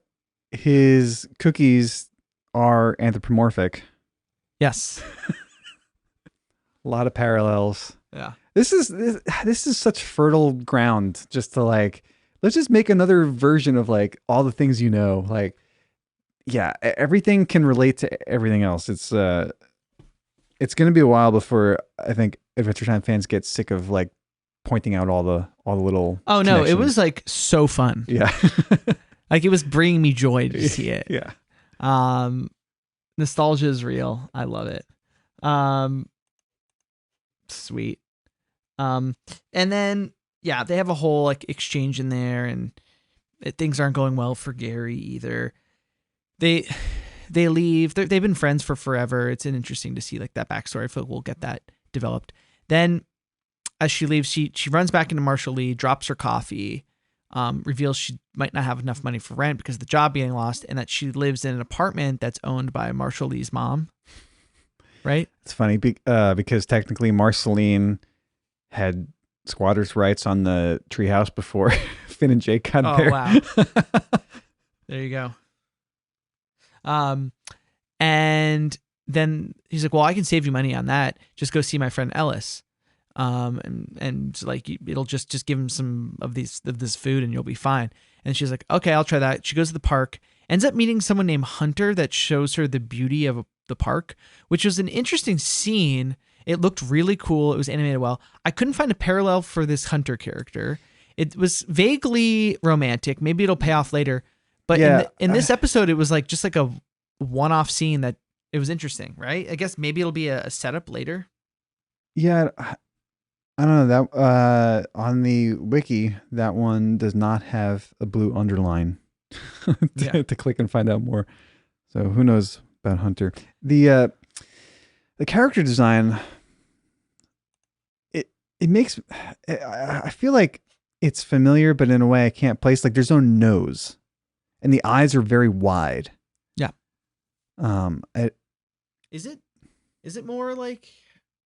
his cookies are anthropomorphic. Yes. A lot of parallels. Yeah. This is such fertile ground just to like, let's just make another version of like all the things you know. Like, yeah, everything can relate to everything else. It's It's going to be a while before I think Adventure Time fans get sick of like pointing out all the little. Oh no, it connections. was like so fun. Yeah. Like it was bringing me joy to see it. Yeah. Nostalgia is real. I love it. Sweet. And then yeah, they have a whole like exchange in there, and things aren't going well for Gary either. They leave. They've been friends for forever. It's interesting to see like that backstory. I feel like we'll get that developed. Then as she leaves, she runs back into Marshall Lee, drops her coffee, reveals she might not have enough money for rent because of the job being lost, and that she lives in an apartment that's owned by Marshall Lee's mom. Right? It's funny because technically Marceline had squatters' rights on the treehouse before Finn and Jake got there. Oh wow. There you go. And then he's like, well, I can save you money on that. Just go see my friend Ellis. And like, it'll just give him some of this food and you'll be fine. And she's like, okay, I'll try that. She goes to the park, ends up meeting someone named Hunter that shows her the beauty of the park, which was an interesting scene. It looked really cool. It was animated well. I couldn't find a parallel for this Hunter character. It was vaguely romantic. Maybe it'll pay off later. But Yeah, in this episode, it was like just like a one-off scene that it was interesting, right? I guess maybe it'll be a setup later. Yeah, I don't know that on the wiki that one does not have a blue underline to click and find out more. So who knows about Hunter? The character design it makes I feel like it's familiar, but in a way I can't place. Like there's no nose, and the eyes are very wide. Yeah. I, Is it more like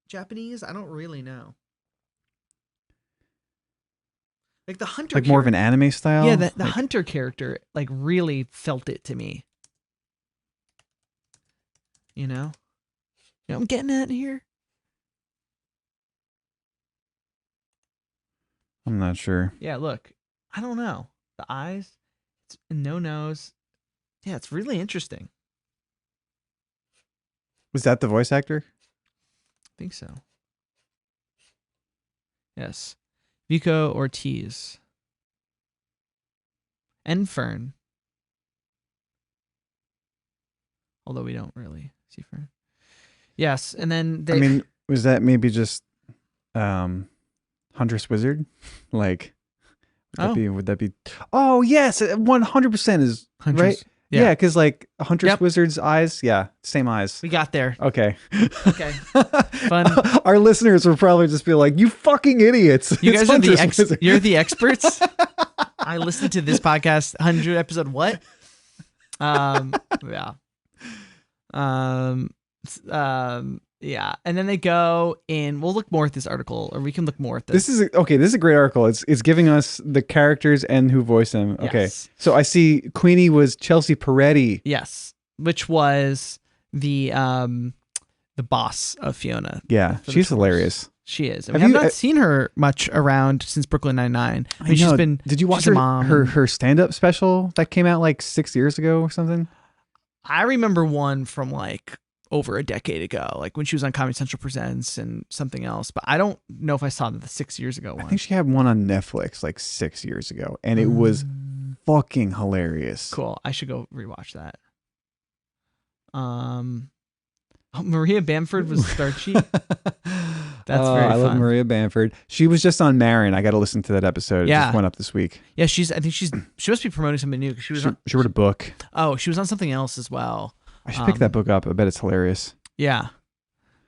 Japanese? I don't really know. Like the Hunter, like more of an anime style. Yeah, the like, Hunter character like really felt it to me. You know what I'm getting at here? I'm not sure. Yeah, look. I don't know. The eyes, it's no nose. Yeah, it's really interesting. Was that the voice actor? I think so. Yes. Vico Ortiz. And Fern. Although we don't really see Fern. Yes, and then they... I mean, was that maybe just Huntress Wizard? Like, would that be? Oh, yes, 100% is Huntress, right. Yeah, because like Huntress Yep. Wizard's eyes, yeah, same eyes. We got there. Okay. Okay. Fun. Our listeners will probably just be like, "You fucking idiots! You It's guys are the Huntress Wizard." you're the experts. I listened to this podcast 100 episode what? Yeah. Yeah, and then they go in. We'll look more at this article, or we can look more at this. This is a great article. It's giving us the characters and who voice them. Okay, Yes. so I see Queenie was Chelsea Peretti. Yes, which was the boss of Fionna. Yeah, for the she's tours. hilarious. She is. Have We have you- not seen her much around since Brooklyn Nine-Nine. I mean, she's know. been. Did you watch she's a her mom her, and- her stand up special that came out like 6 years ago or something? I remember one from like over a decade ago, like when she was on Comedy Central Presents and something else. But I don't know if I saw the 6 years ago one. I think she had one on Netflix like 6 years ago, and it was fucking hilarious. Cool. I should go rewatch that. Maria Bamford was star chief. That's very I love fun. Maria Bamford. She was just on Marin. I got to listen to that episode. It Yeah. just went up this week. Yeah, she must be promoting something new because she was on. She wrote a book. Oh, she was on something else as well. I should pick that book up. I bet it's hilarious. Yeah,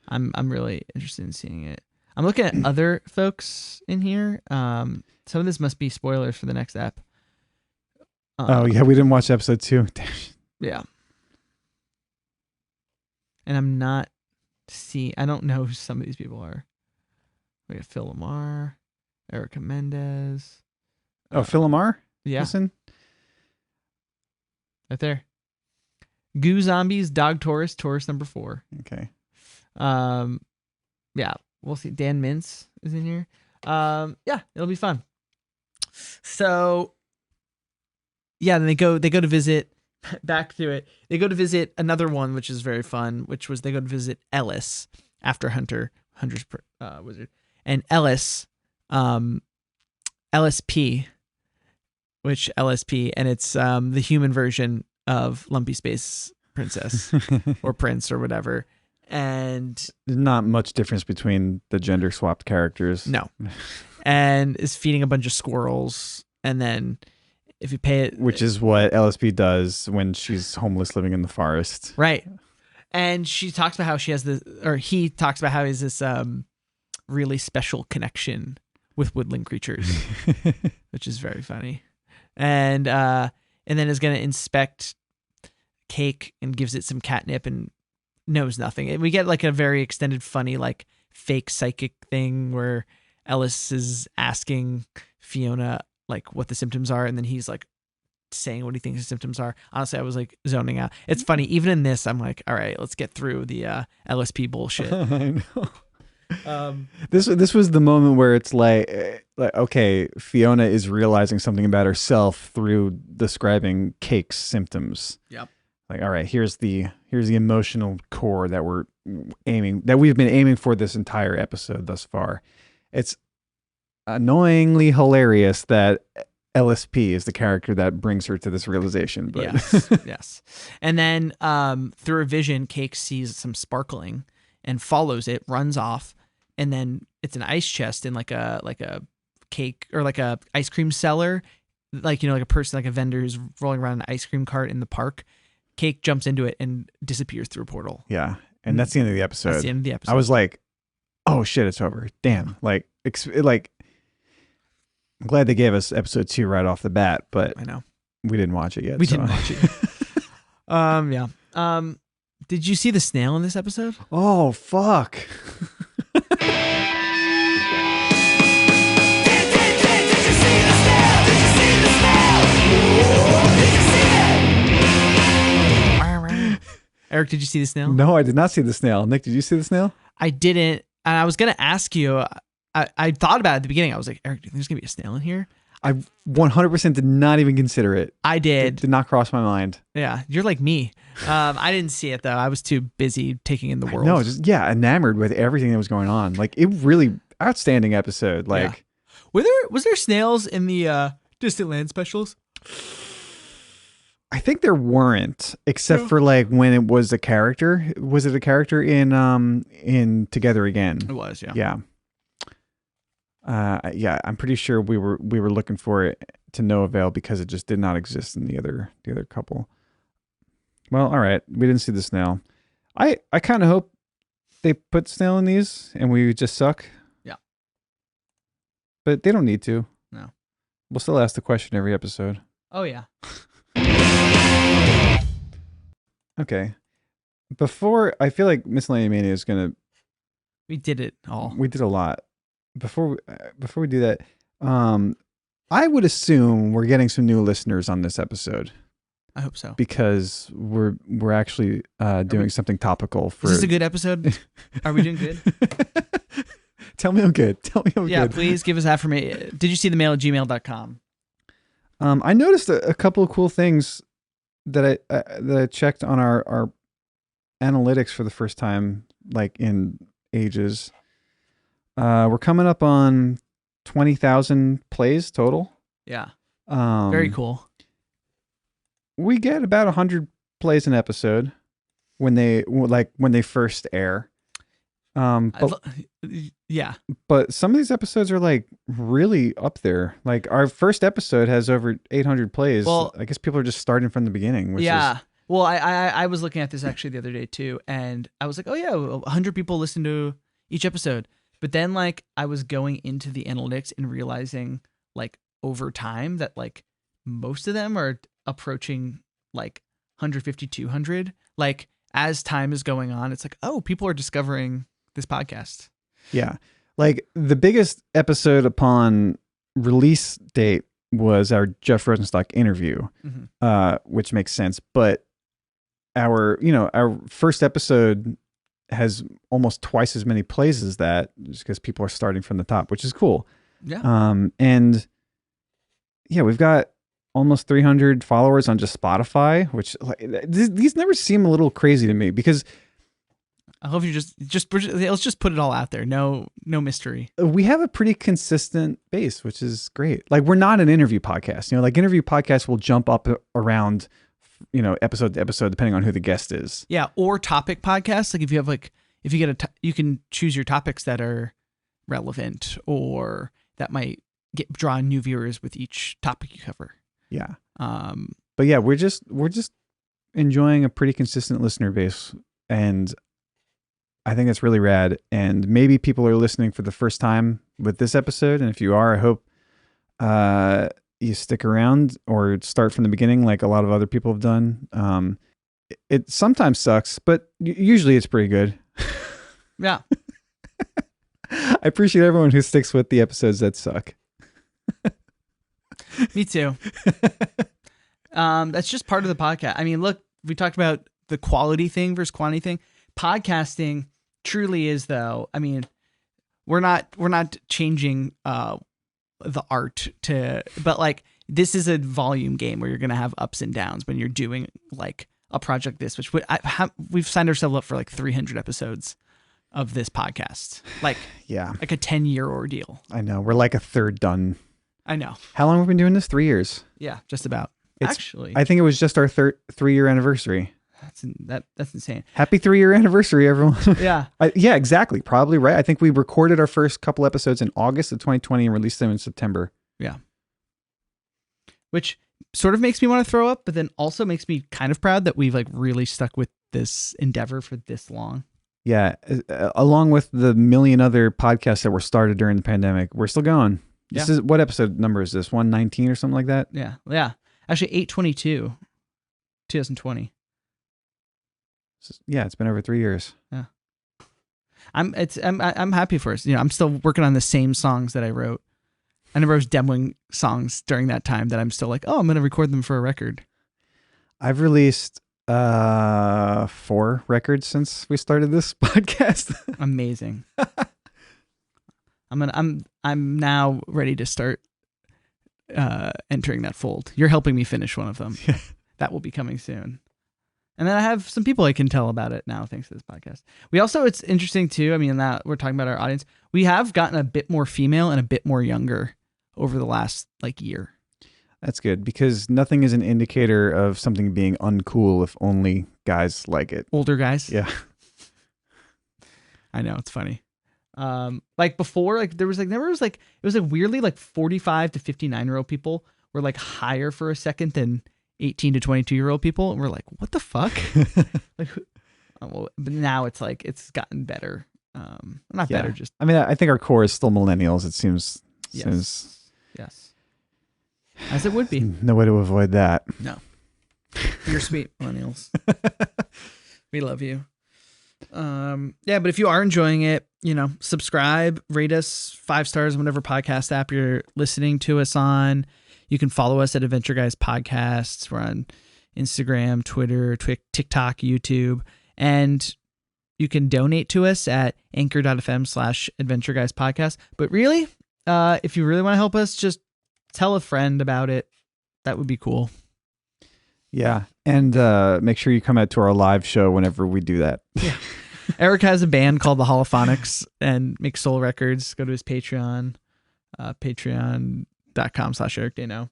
I'm really interested in seeing it. I'm looking at other folks in here. Some of this must be spoilers for the next ep. Oh yeah, we didn't watch episode 2. Yeah. And I'm not I don't know who some of these people are. We got Phil Lamar, Erica Mendez. Oh, Phil Lamar? Yeah, Listen. right there. Goo Zombies, Dog Tourist number 4. Okay. Yeah, we'll see. Dan Mintz is in here. Yeah, it'll be fun. So, yeah, then they go to visit. Back to it. They go to visit another one, which is very fun. Which was they go to visit Ellis, after Hunter's wizard, and Ellis, LSP, which LSP, and it's the human version of Lumpy Space Princess or Prince or whatever. And There's not much difference between the gender swapped characters. no, and is feeding a bunch of squirrels, and then if you pay it, Which is what LSP does when she's homeless living in the forest. right. And she talks about how she has this, or he talks about how he has this really special connection with woodland creatures, which is very funny. And then is going to inspect Cake and gives it some catnip and knows nothing. And we get like a very extended, funny, like fake psychic thing where Ellis is asking Fionna like what the symptoms are, and then he's like saying what he thinks the symptoms are. Honestly, I was like zoning out. It's funny. Even in this, I'm like, all right, let's get through the LSP bullshit. I know. This was the moment where it's like okay, Fionna is realizing something about herself through describing Cake's symptoms. Yep. Like, all right, here's the emotional core that we've been aiming for this entire episode thus far. It's annoyingly hilarious that LSP is the character that brings her to this realization. But yes. And then through a vision, Cake sees some sparkling and follows it, runs off, and then it's an ice chest in like a cake or like a ice cream cellar, like like a person, like a vendor who's rolling around an ice cream cart in the park. Cake jumps into it and disappears through a portal. Yeah, and that's the end of the episode. That's the end of the episode. I was like, oh shit, it's over. Damn. Like I'm glad they gave us episode 2 right off the bat, but I know we didn't watch it yet. we didn't watch it. Yeah. Did you see the snail in this episode? Oh fuck. Eric, did you see the snail? No, I did not see the snail. Nick, did you see the snail? I didn't. And I was going to ask you, I thought about it at the beginning. I was like, Eric, do you think there's going to be a snail in here? I 100% did not even consider it. I did. It did not cross my mind. Yeah, you're like me. I didn't see it though. I was too busy taking in the world. No, just enamored with everything that was going on. Like it really outstanding episode. Like was there snails in the Distant Land specials? I think there weren't, except for like when it was a character. Was it a character in Together Again? It was, yeah. Yeah. I'm pretty sure we were looking for it to no avail because it just did not exist in the other couple. Well, all right, we didn't see the snail. I kind of hope they put snail in these and we just suck. Yeah. But they don't need to. No. We'll still ask the question every episode. Oh yeah. Okay. Before, I feel like Miscellaneous Mania is gonna. We did it all. We did a lot. Before we do that, I would assume we're getting some new listeners on this episode I hope so. because we're actually doing something topical. For Is this a good episode? Are we doing good? Tell me I'm good. Tell me I'm Yeah, good. please give us affirmation. Did you see the mail at gmail.com? I noticed a couple of cool things that I checked on our analytics for the first time, like in ages. We're coming up on 20,000 plays total. Yeah. Very cool. We get about 100 plays an episode when they first air. Yeah. But some of these episodes are like really up there. Like our first episode has over 800 plays. Well, I guess people are just starting from the beginning. Which yeah. is, Well, I was looking at this actually the other day too, and I was like, oh yeah, 100 people listen to each episode. But then like I was going into the analytics and realizing like over time that like most of them are approaching like 150, 200. Like as time is going on, it's like, oh, people are discovering this podcast. yeah. Like the biggest episode upon release date was our Jeff Rosenstock interview, which makes sense. But our first episode has almost twice as many plays as that, just because people are starting from the top, which is cool. Yeah. And yeah, we've got almost 300 followers on just Spotify, which like these numbers seem a little crazy to me because I hope you just let's just put it all out there. No mystery. We have a pretty consistent base, which is great. Like we're not an interview podcast. Like interview podcasts will jump up around, episode to episode depending on who the guest is. Yeah, or topic podcasts. Like if you have if you get you can choose your topics that are relevant or that might draw new viewers with each topic you cover. Yeah. But yeah, we're just enjoying a pretty consistent listener base, and I think it's really rad. And maybe people are listening for the first time with this episode, and if you are, I hope you stick around or start from the beginning like a lot of other people have done. It sometimes sucks, but usually it's pretty good. Yeah. I appreciate everyone who sticks with the episodes that suck. Me too. That's just part of the podcast. I mean, look, we talked about the quality thing versus quantity thing. Podcasting truly is, though. I mean, we're not changing the art but like this is a volume game where you're gonna have ups and downs when you're doing like a project which we've signed ourselves up for like 300 episodes of this podcast. Like yeah, like a 10-year ordeal. I know, we're like a third done. I know. How long have we been doing this? 3 years. Yeah, just about. Actually, I think it was just our 3-year anniversary. That's insane. Happy 3-year anniversary, everyone. Yeah. Yeah, exactly. Probably right. I think we recorded our first couple episodes in August of 2020 and released them in September. Yeah. Which sort of makes me want to throw up, but then also makes me kind of proud that we've like really stuck with this endeavor for this long. Yeah. Along with the million other podcasts that were started during the pandemic, we're still going. This is what episode number is this? 119 or something like that? Yeah. Yeah. Actually 8/22, 2020. Yeah, it's been over 3 years. Yeah. I'm happy for us. I'm still working on the same songs that I wrote. I never was demoing songs during that time that I'm still like, I'm going to record them for a record. I've released 4 records since we started this podcast. Amazing. I'm now ready to start entering that fold. You're helping me finish one of them. That will be coming soon. And then I have some people I can tell about it now, thanks to this podcast. We also, it's interesting too. I mean, that we're talking about our audience. We have gotten a bit more female and a bit more younger over the last year. That's good, because nothing is an indicator of something being uncool if only guys like it. Older guys. Yeah. I know, it's funny. Before, it was weirdly 45 to 59-year-old people were higher for a second than 18 to 22-year-old people, and we're like, what the fuck? But now it's it's gotten better. Not better, just. I mean, I think our core is still millennials. It seems. Yes. As it would be. No way to avoid that. No. You're sweet, millennials. We love you. But if you are enjoying it, subscribe, rate us 5 stars on whatever podcast app you're listening to us on. You can follow us at Adventure Guys Podcasts. We're on Instagram, Twitter, TikTok, YouTube, and you can donate to us at anchor.fm/Adventure Guys Podcast. But really, if you really want to help us, just tell a friend about it. That would be cool. Yeah. And make sure you come out to our live show whenever we do that. Yeah. Eric has a band called the Holophonics and makes soul records. Go to his Patreon, patreon.com/Eric Daino.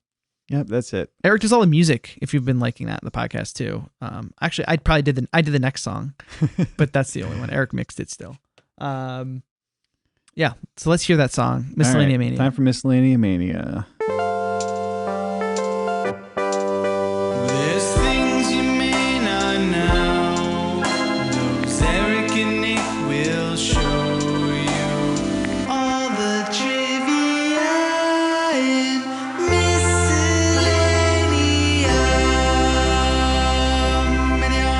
Yep, that's it. Eric does all the music, if you've been liking that, the podcast too. Actually, I did the next song, but that's the only one. Eric mixed it still. Yeah, so let's hear that song, Miscellanea Mania. Time for Miscellanea Mania. There's things you may not know. Those Eric and Nick will show you all the trivia in Miscellanea Mania.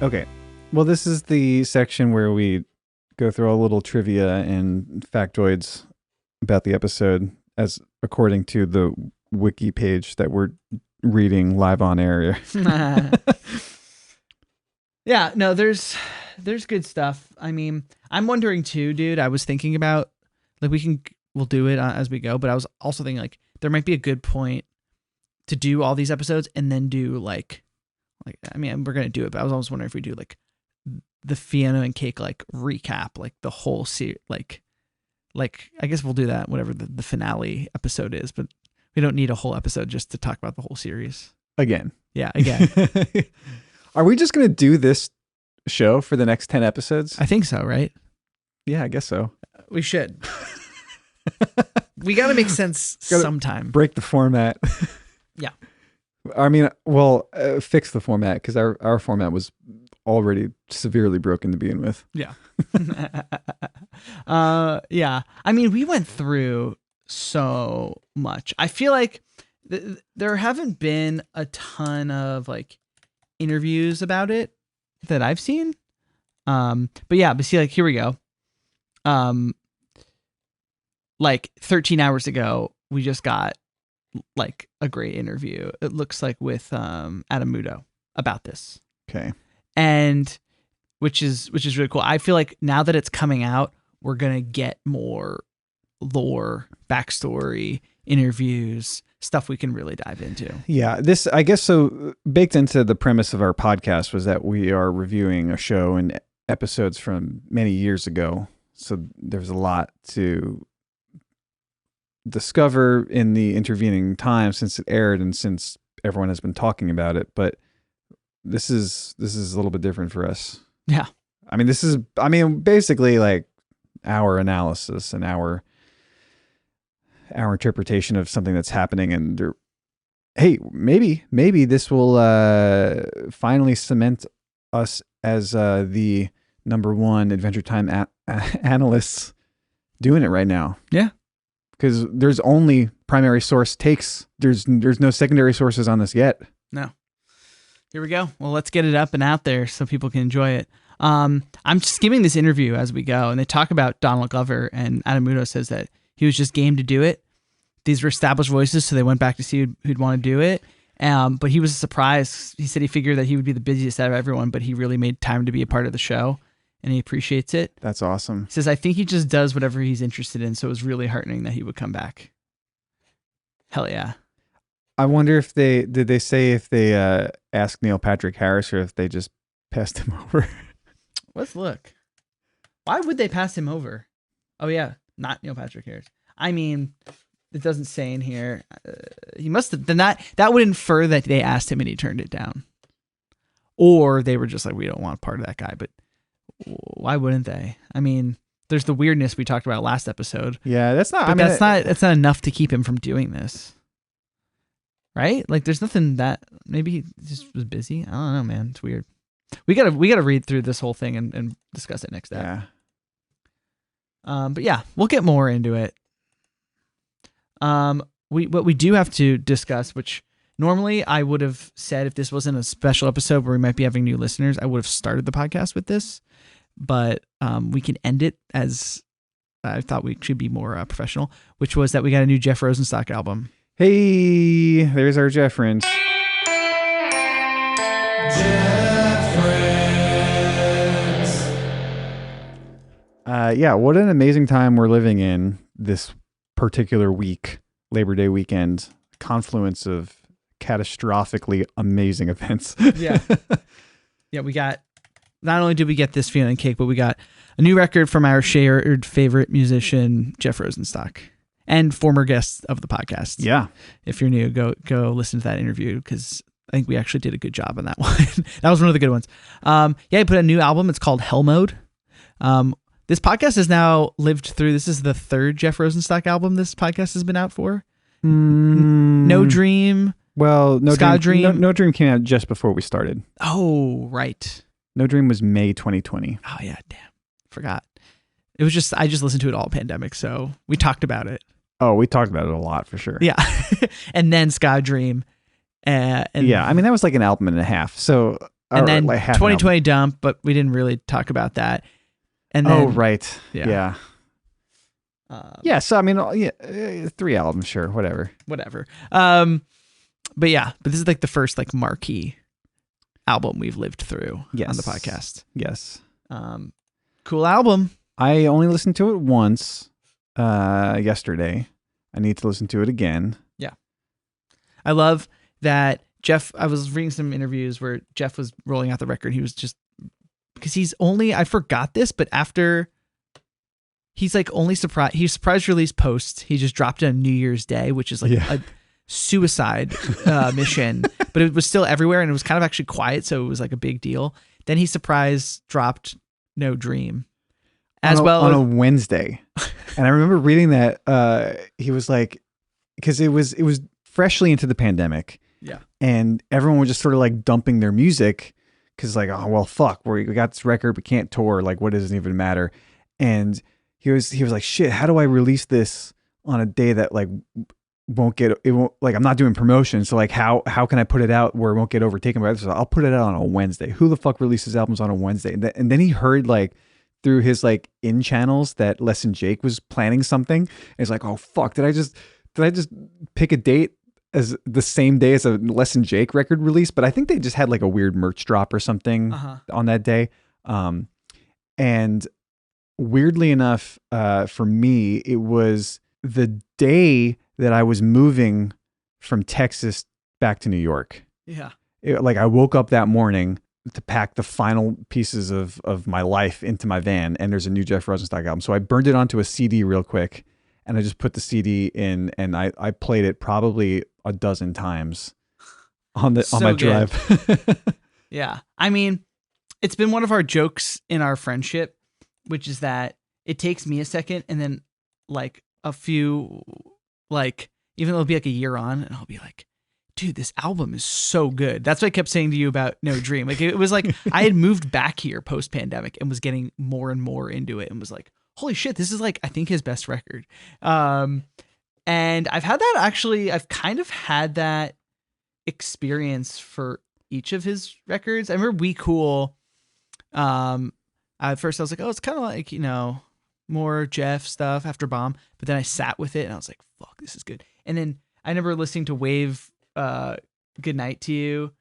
Okay. Well, this is the section where we go through a little trivia and factoids about the episode, as according to the wiki page that we're reading live on air. Yeah, no, there's good stuff. I mean, I'm wondering too, dude. I was thinking about we'll do it as we go, but I was also thinking there might be a good point to do all these episodes and then do Like, I mean, we're gonna do it, but I was almost wondering if we do like the Fionna and Cake like recap, like the whole series, like I guess we'll do that whatever the finale episode is, but we don't need a whole episode just to talk about the whole series. Again. Yeah, again. Are we just going to do this show for the next 10 episodes? I think so, right? Yeah, I guess so. We should. We got to make sense sometime. Break the format. Yeah. I mean, well, fix the format because our format was already severely broken to begin with. Yeah. Yeah. I mean, we went through so much. I feel like there haven't been a ton of like interviews about it that I've seen. But see, like, here we go. Like 13 hours ago, we just got like a great interview. It looks like with Adam Muto about this. Okay. And which is really cool. I feel like now that it's coming out, we're gonna get more lore, backstory, interviews, stuff we can really dive into. Yeah, this, I guess, so baked into the premise of our podcast was that we are reviewing a show and episodes from many years ago. So there's a lot to discover in the intervening time since it aired and since everyone has been talking about it. But this is a little bit different for us. Yeah. I mean, basically like our analysis and our interpretation of something that's happening, and hey, maybe this will finally cement us as the number one Adventure Time analysts doing it right now. Yeah, because there's only primary source takes. There's no secondary sources on this yet. No. Here we go. Well, let's get it up and out there so people can enjoy it. I'm skimming this interview as we go, and they talk about Donald Glover, and Adam Muto says that he was just game to do it. These were established voices, so they went back to see who'd want to do it. But he was surprised. He said he figured that he would be the busiest out of everyone, but he really made time to be a part of the show, and he appreciates it. That's awesome. He says, I think he just does whatever he's interested in, so it was really heartening that he would come back. Hell yeah. I wonder if they say if they asked Neil Patrick Harris or if they just passed him over. Let's look. Why would they pass him over? Oh yeah, not Neil Patrick Harris. I mean, it doesn't say in here. He must have. Then that would infer that they asked him and he turned it down, or they were just like, we don't want part of that guy. But why wouldn't they? I mean, there's the weirdness we talked about last episode. Yeah, that's not. But that's not enough to keep him from doing this. Right? Like, there's nothing that maybe he just was busy. I don't know, man. It's weird. We gotta read through this whole thing and discuss it next time. Yeah. But yeah, we'll get more into it. What we do have to discuss, which normally I would have said if this wasn't a special episode where we might be having new listeners, I would have started the podcast with this. But we can end it as I thought we should be more professional, which was that we got a new Jeff Rosenstock album. Hey, there's our Jeff friends. Yeah, what an amazing time we're living in this particular week, Labor Day weekend, confluence of catastrophically amazing events. Yeah. Yeah, we got, not only did we get this Fionna and Cake, but we got a new record from our shared favorite musician, Jeff Rosenstock, and former guest of the podcast. Yeah. If you're new, go listen to that interview because I think we actually did a good job on that one. That was one of the good ones. Yeah, he put a new album. It's called Hell Mode. This podcast has now lived through, this is the third Jeff Rosenstock album this podcast has been out for. No Dream. Well, No Sky Dream. Dream. No Dream came out just before we started. Oh, right. No Dream was May 2020. Oh, yeah, damn. Forgot. It was just, I just listened to it all pandemic, so we talked about it. Oh, we talked about it a lot for sure. Yeah. And then Sky Dream. And yeah, I mean, that was like an album and a half. So, and then like 2020 Dump, but we didn't really talk about that. And then, oh, right. Yeah. Yeah. So, I mean, yeah, 3 albums, sure. Whatever. But yeah, but this is like the first like marquee album we've lived through on the podcast. Yes. Cool album. I only listened to it once yesterday. I need to listen to it again. Yeah. I love that Jeff, I was reading some interviews where Jeff was rolling out the record. He was just, because he's only, I forgot this, but after, he's like only surprised, he surprise release posts. He just dropped it on New Year's Day, which is like a suicide mission, but it was still everywhere and it was kind of actually quiet. So it was like a big deal. Then he surprise dropped No Dream on a Wednesday. And I remember reading that he was like, because it was freshly into the pandemic. Yeah. And everyone was just sort of like dumping their music because like, oh, well, fuck, we got this record, we can't tour. Like, what does it even matter? And he was like, shit, how do I release this on a day that like won't like, I'm not doing promotion. So like, how can I put it out where it won't get overtaken by others? So I'll put it out on a Wednesday. Who the fuck releases albums on a Wednesday? And then he heard like through his like in channels that Less Than Jake was planning something. And he's like, oh fuck, did I just pick a date as the same day as a Less Than Jake record release? But I think they just had like a weird merch drop or something on that day. And weirdly enough, for me, it was the day that I was moving from Texas back to New York. Yeah. Like I woke up that morning to pack the final pieces of my life into my van, and there's a new Jeff Rosenstock album. So I burned it onto a CD real quick, and I just put the CD in, and I played it probably a dozen times on my drive. Yeah. I mean, it's been one of our jokes in our friendship, which is that it takes me a second and then like a few, like even though it'll be like a year on and I'll be like, dude, this album is so good. That's what I kept saying to you about No Dream. Like it was like I had moved back here post pandemic and was getting more and more into it and was like, holy shit, this is like, I think his best record. And I've had that actually, I've kind of had that experience for each of his records. I remember We Cool. At first I was like, oh, it's kind of like, you know, more Jeff stuff after Bomb. But then I sat with it and I was like, fuck, this is good. And then I remember listening to Wave, Good Night to You.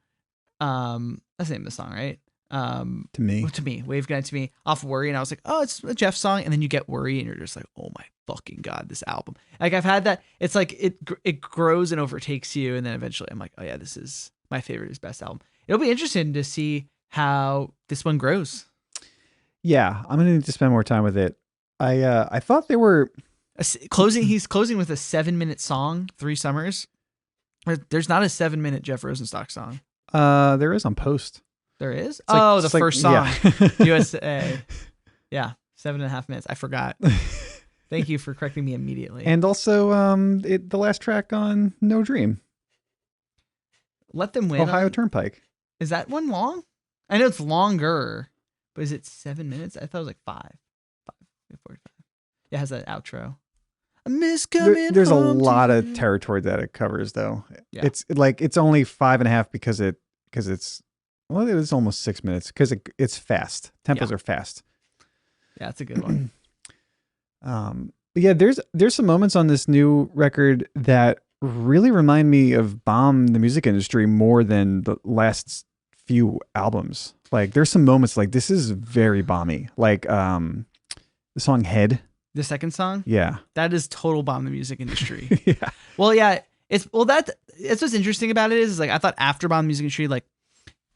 That's the name of the song, right? To me, Wave Good Night to Me off Worry. And I was like, oh, it's a Jeff song. And then you get Worry and you're just like, oh my fucking God, this album. Like I've had that. It's like it grows and overtakes you. And then eventually I'm like, oh yeah, this is my favorite, his best album. It'll be interesting to see how this one grows. Yeah, I'm gonna need to spend more time with it. I thought they were closing. He's closing with a 7-minute song, 3 Summers. There's not a 7-minute Jeff Rosenstock song. There is on Post. There is. It's the first song, yeah. USA. Yeah, 7.5 minutes. I forgot. Thank you for correcting me immediately. And also, the last track on No Dream. Let Them Win. Ohio Turnpike. Is that one long? I know it's longer, but is it 7 minutes? I thought it was like 5. 45. Yeah, it has that outro. I miss coming There's a home lot to of you. territory that it covers, though. Yeah. It's only 5.5 because it's almost 6 minutes because it's fast. Tempos are fast. Yeah, it's a good one. But yeah, there's some moments on this new record that really remind me of Bomb the Music Industry more than the last few albums. Like there's some moments like this is very Bomby. Like the song Head. The second song? Yeah. That is total Bomb the Music Industry. Yeah. Well, yeah. That's what's interesting about it is like I thought after Bomb the Music Industry, like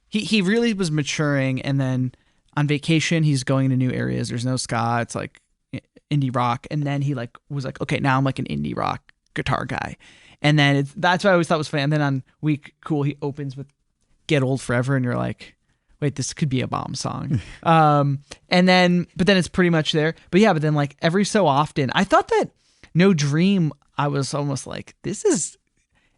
he really was maturing, and then on Vacation he's going into new areas. There's no ska. It's like indie rock. And then he like was like, okay, now I'm like an indie rock guitar guy. And then that's what I always thought was funny. And then on Week Cool, he opens with Get Old Forever, and you're like, wait, this could be a Bomb song. But then it's pretty much there. But then like every so often, I thought that No Dream, I was almost like, this is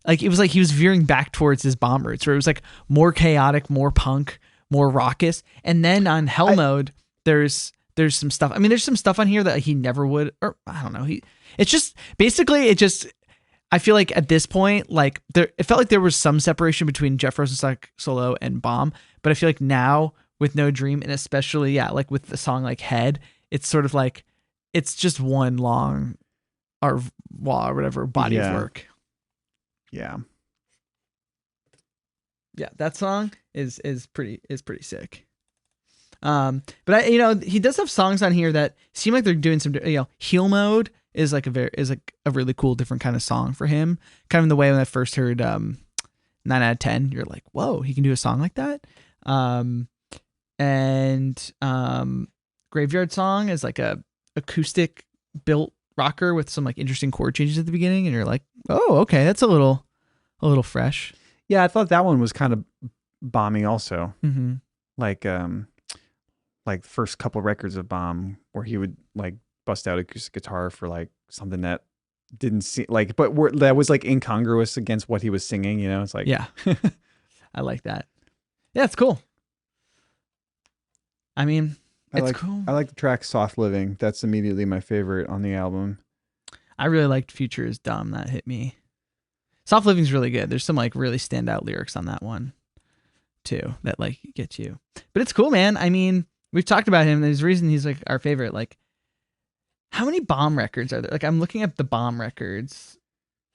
like, it was like he was veering back towards his Bomb roots, where it was like more chaotic, more punk, more raucous. And then on Hell Mode, there's some stuff. I mean, there's some stuff on here that he never would, or I don't know. I feel like at this point, like it felt like there was some separation between Jeff Rosenstock solo and Bomb, but I feel like now with No Dream, and especially like with the song like Head, it's sort of like it's just one long or whatever body of work. Yeah. Yeah, that song is pretty sick. But he does have songs on here that seem like they're doing some, Heal Mode is like a really cool different kind of song for him. Kind of in the way when I first heard 9 out of 10. You're like, whoa, he can do a song like that. And Graveyard Song is like a acoustic built rocker with some like interesting chord changes at the beginning, and you're like, oh, okay, that's a little fresh. Yeah, I thought that one was kind of bomby also. Mm-hmm. Like the first couple records of Bomb, where he would like bust out acoustic guitar for like something that didn't seem like, that was like incongruous against what he was singing. You know, it's like, Yeah, I like that. Yeah, it's cool. I mean, it's cool. I like the track "Soft Living." That's immediately my favorite on the album. I really liked "Future Is Dumb." That hit me. "Soft Living's really good. There's some like really standout lyrics on that one too that like get you. But it's cool, man. I mean, we've talked about him. There's a reason he's like our favorite. Like, how many Bomb records are there? Like, I'm looking up the Bomb records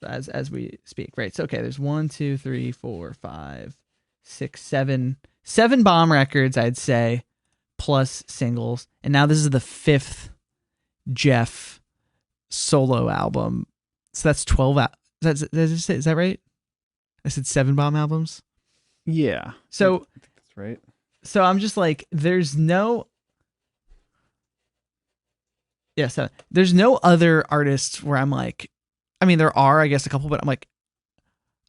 as we speak. Right. So okay, there's 1, 2, 3, 4, 5, 6, 7 Bomb records, I'd say, plus singles. And now this is the 5th Jeff solo album. So that's 12. Is that right? I said 7 Bomb albums. Yeah. So I think that's right. So I'm just like, there's no other artists where I'm like, I mean, there are, I guess, a couple, but I'm like,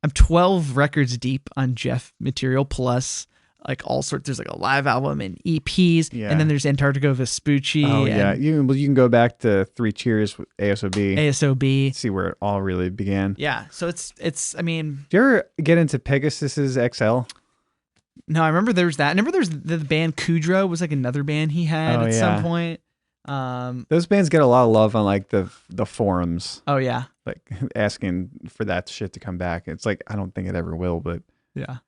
I'm 12 records deep on Jeff material, plus like all sorts. There's like a live album and EPs, and then there's Antarctica Vespucci. Oh yeah, you can go back to 3 Cheers with ASOB. See where it all really began. Yeah, so it's. I mean, do you ever get into Pegasus's XL? No, I remember there was that. I remember there's the band Kudrow was like another band he had at some point. Those bands get a lot of love on like the forums. Oh yeah, like asking for that shit to come back. It's like, I don't think it ever will, but yeah.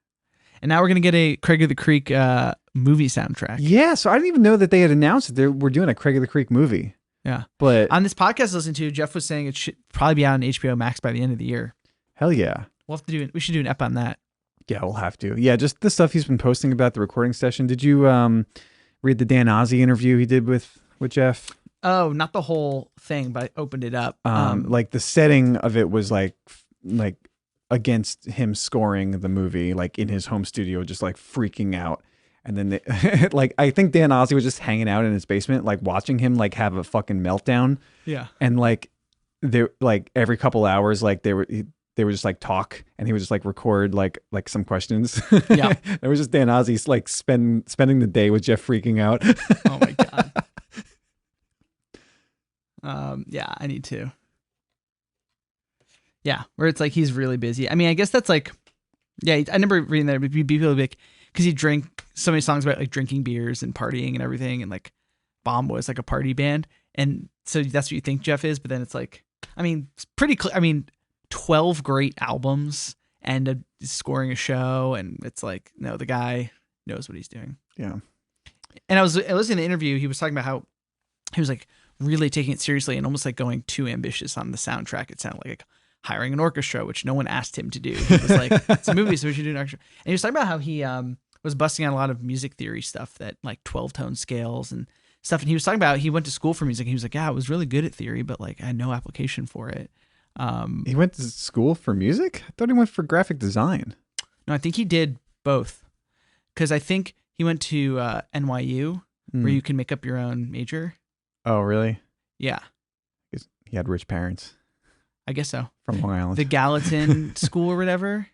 And now we're gonna get a Craig of the Creek movie soundtrack. Yeah, so I didn't even know that they had announced that they were doing a Craig of the Creek movie. Yeah, but on this podcast I listened to, Jeff was saying it should probably be out on HBO Max by the end of the year. Hell yeah, we'll have to do it. We should do an ep on that. Yeah, we'll have to. Yeah, just the stuff he's been posting about the recording session. Did you read the Dan Ozzie interview he did with Jeff? Oh, not the whole thing, but I opened it up. Like the setting of it was like against him scoring the movie, like in his home studio, just like freaking out. And then they, like, I think Dan Ozzie was just hanging out in his basement, like watching him like have a fucking meltdown. Yeah. And like they like every couple hours, like they would just like talk, and he would just like record like some questions. Yeah. It was just Dan Ozzie's like spending the day with Jeff freaking out. Oh my God. Yeah, I need to. Yeah, where it's like he's really busy. I mean, I guess that's like, yeah, I remember reading that. People would be like, because he drank so many songs about like drinking beers and partying and everything, and like Bomb was like a party band, and so that's what you think Jeff is. But then it's like, I mean, it's pretty clear. I mean, 12 great albums and scoring a show, and it's like, no, the guy knows what he's doing. Yeah. And I listened to the interview. He was talking about how he was like really taking it seriously and almost like going too ambitious on the soundtrack. It sounded like hiring an orchestra, which no one asked him to do. He was like, it's a movie, so we should do an orchestra. And he was talking about how he was busting out a lot of music theory stuff, that like 12-tone scales and stuff. And he was talking about, he went to school for music, and he was like, yeah, I was really good at theory, but like I had no application for it. He went to school for music? I thought he went for graphic design. No, I think he did both. Because I think he went to NYU, where you can make up your own major. Oh, really? Yeah. He had rich parents. I guess so. From Long Island. The Gallatin School or whatever.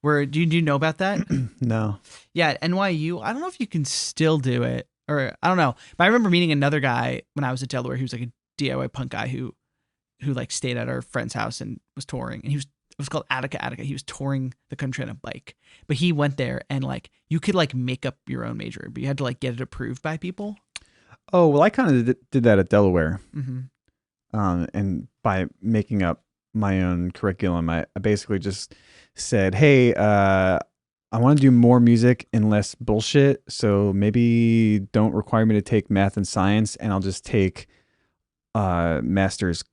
Where do you know about that? No. Yeah, at NYU, I don't know if you can still do it, or I don't know. But I remember meeting another guy when I was at Delaware. He was like a DIY punk guy who like stayed at our friend's house and was touring. And it was called Attica. He was touring the country on a bike. But he went there, and like you could like make up your own major, but you had to like get it approved by people. Oh, well, I kind of did that at Delaware. Mm-hmm. And by making up my own curriculum, I basically just said, hey, I want to do more music and less bullshit. So maybe don't require me to take math and science, and I'll just take master's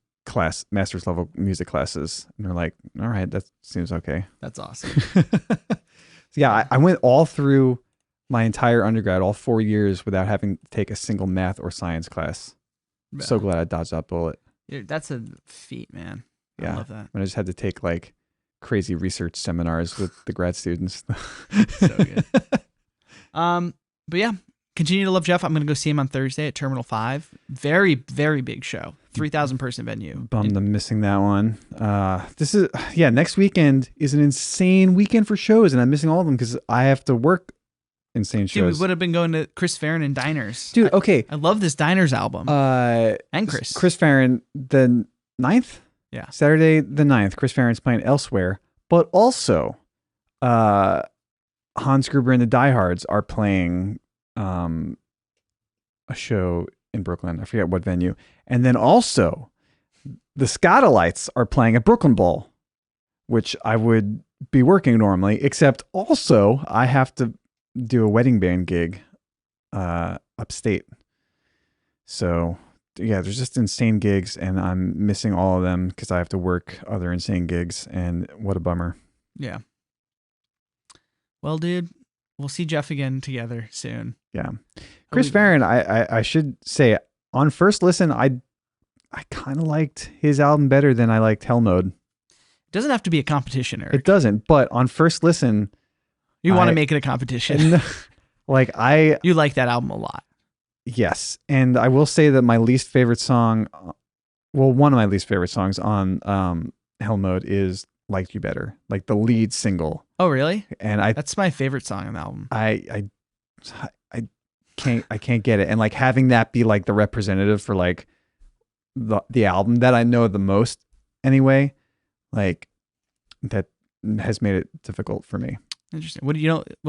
level music classes. And they're like, all right, that seems okay. That's awesome. So yeah, I went all through my entire undergrad, all 4 years, without having to take a single math or science class. Yeah. So glad I dodged that bullet. That's a feat, man. I love that. I just had to take like crazy research seminars with the grad students. So good. But yeah, continue to love Jeff. I'm going to go see him on Thursday at Terminal 5. Very, very big show. 3,000 person venue. Bummed I'm missing that one. Next weekend is an insane weekend for shows, and I'm missing all of them because I have to work insane shows. Dude, we would have been going to Chris Farron and Diners. Dude, okay. I love this Diners album. And Chris Farron, the 9th? Yeah. Saturday the 9th, Chris Farron's playing elsewhere, but also Hans Gruber and the Diehards are playing a show in Brooklyn. I forget what venue. And then also the Scatolites are playing at Brooklyn Bowl, which I would be working normally, except also I have to do a wedding band gig upstate. So yeah, there's just insane gigs, and I'm missing all of them because I have to work other insane gigs, and what a bummer. Yeah. Well, dude, we'll see Jeff again together soon. Yeah. Chris Farron, I should say, on first listen, I kind of liked his album better than I liked Hell Mode. It doesn't have to be a competition, Eric. It doesn't, but on first listen... You want to make it a competition. You like that album a lot. Yes. And I will say that my least favorite song, one of my least favorite songs on Hell Mode is Liked You Better, like the lead single. Oh, really? And that's my favorite song on the album. I can't get it. And like having that be like the representative for like the album that I know the most anyway, like that has made it difficult for me. Interesting. What do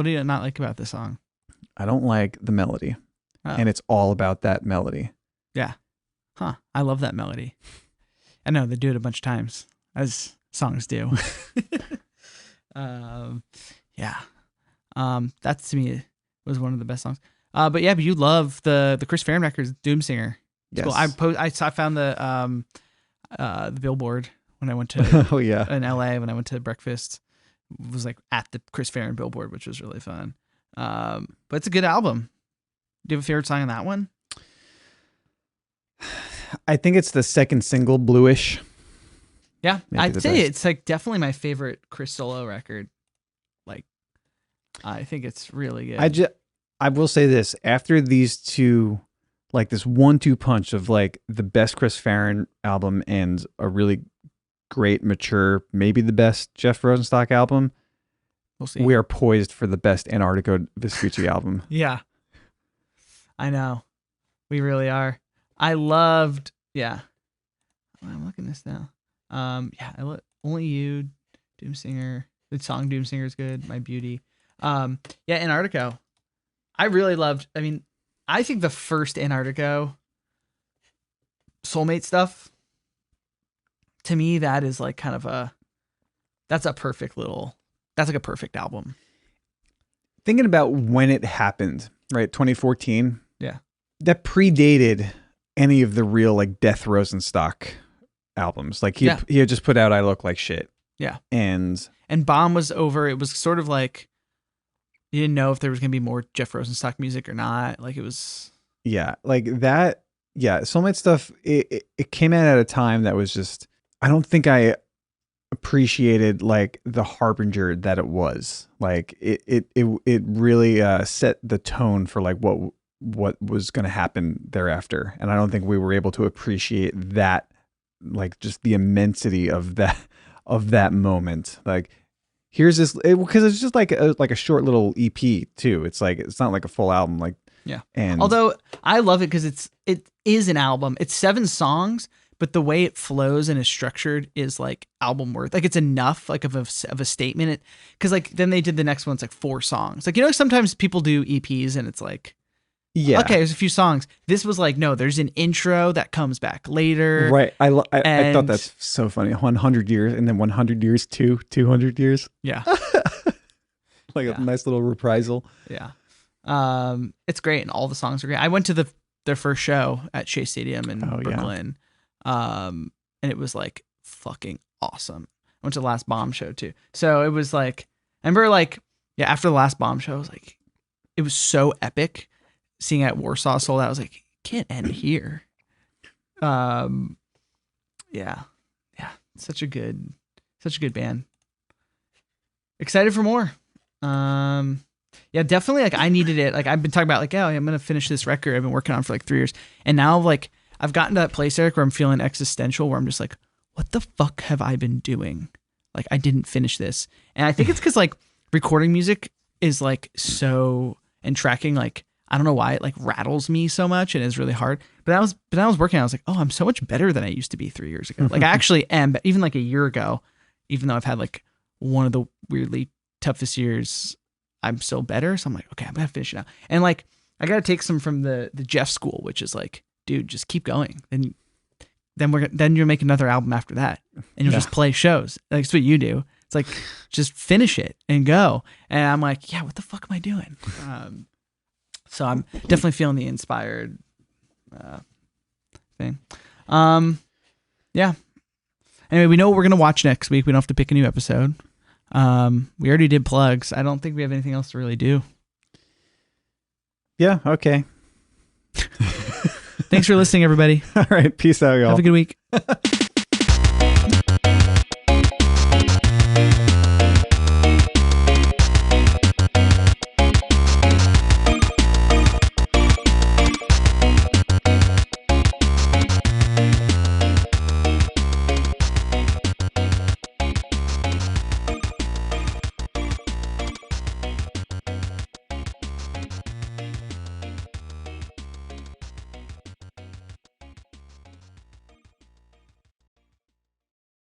you not like about this song? I don't like the melody. Oh. And it's all about that melody. Yeah. Huh. I love that melody. I know they do it a bunch of times, as songs do. Yeah. That to me was one of the best songs. But you love the Chris Farron records, Doomsinger. It's Yes. cool. I found the billboard when I went to Oh yeah. in LA when I went to breakfast. It was like at the Chris Farron billboard, which was really fun. But it's a good album. Do you have a favorite song on that one? I think it's the second single, Bluish. Yeah, Maybe I'd the say best. it's like definitely my favorite Chris solo record. Like, I think it's really good. I will say this, after these two, like this 1-2 punch of like the best Chris Farron album and a really great, mature, maybe the best Jeff Rosenstock album, We'll see. we are poised for the best Antarctica Vespucci album. Yeah, I know. We really are. I loved. Yeah, I'm looking at this now. Only You, Doomsinger. The song Doomsinger is good. My Beauty. Antarctica. I really loved. I mean, I think the first Antarctica Soulmate stuff, to me, that is like kind of that's like a perfect album. Thinking about when it happened, right? 2014. Yeah. That predated any of the real like Death Rosenstock albums. Like he had just put out I Look Like Shit. Yeah. And Bomb was over. It was sort of like you didn't know if there was going to be more Jeff Rosenstock music or not. Like it was. Yeah. Like that. Yeah. Soulmate stuff. It came out at a time that was just, I don't think I appreciated like the harbinger that it was. Like it really set the tone for like what was going to happen thereafter. And I don't think we were able to appreciate that, like just the immensity of that moment. Like here's this, because it's just like a short little EP too. It's like, it's not like a full album. Like, yeah. And although I love it because it is an album. It's 7 songs, but the way it flows and is structured is like album worth. Like it's enough like of a statement. Because like then they did the next one. It's like 4 songs. Like, you know, sometimes people do EPs and it's like, yeah, okay, there's a few songs. This was like, no, there's an intro that comes back later. Right. I thought that's so funny. 100 years and then 100 years to 200 years. Yeah. Like a nice little reprisal. Yeah. It's great. And all the songs are great. I went to their first show at Shea Stadium in Brooklyn. And it was like fucking awesome. I went to the last Bomb show too. So it was like, I remember like, yeah, after the last Bomb show, I was like, it was so epic. Seeing at Warsaw sold out, I was like, can't end here. Yeah. Such a good band. excited for more. Yeah, definitely. Like I needed it. Like I've been talking about like, oh, I'm going to finish this record I've been working on for like 3 years. And now like I've gotten to that place, Eric, where I'm feeling existential, where I'm just like, what the fuck have I been doing? Like I didn't finish this. And I think it's because like recording music is like so, and tracking, like, I don't know why it like rattles me so much and is really hard. But I was working, I was like, oh, I'm so much better than I used to be 3 years ago. Like I actually am, but even like a year ago, even though I've had like one of the weirdly toughest years, I'm still better. So I'm like, okay, I'm gonna finish it now. And like, I got to take some from the Jeff school, which is like, dude, just keep going. Then you'll make another album after that, and you'll just play shows. Like, that's what you do. It's like, just finish it and go. And I'm like, yeah, what the fuck am I doing? So I'm definitely feeling the inspired thing. Yeah. Anyway, we know what we're gonna watch next week. We don't have to pick a new episode. We already did plugs. I don't think we have anything else to really do. Yeah. Okay. Thanks for listening, everybody. All right. Peace out, y'all. Have a good week.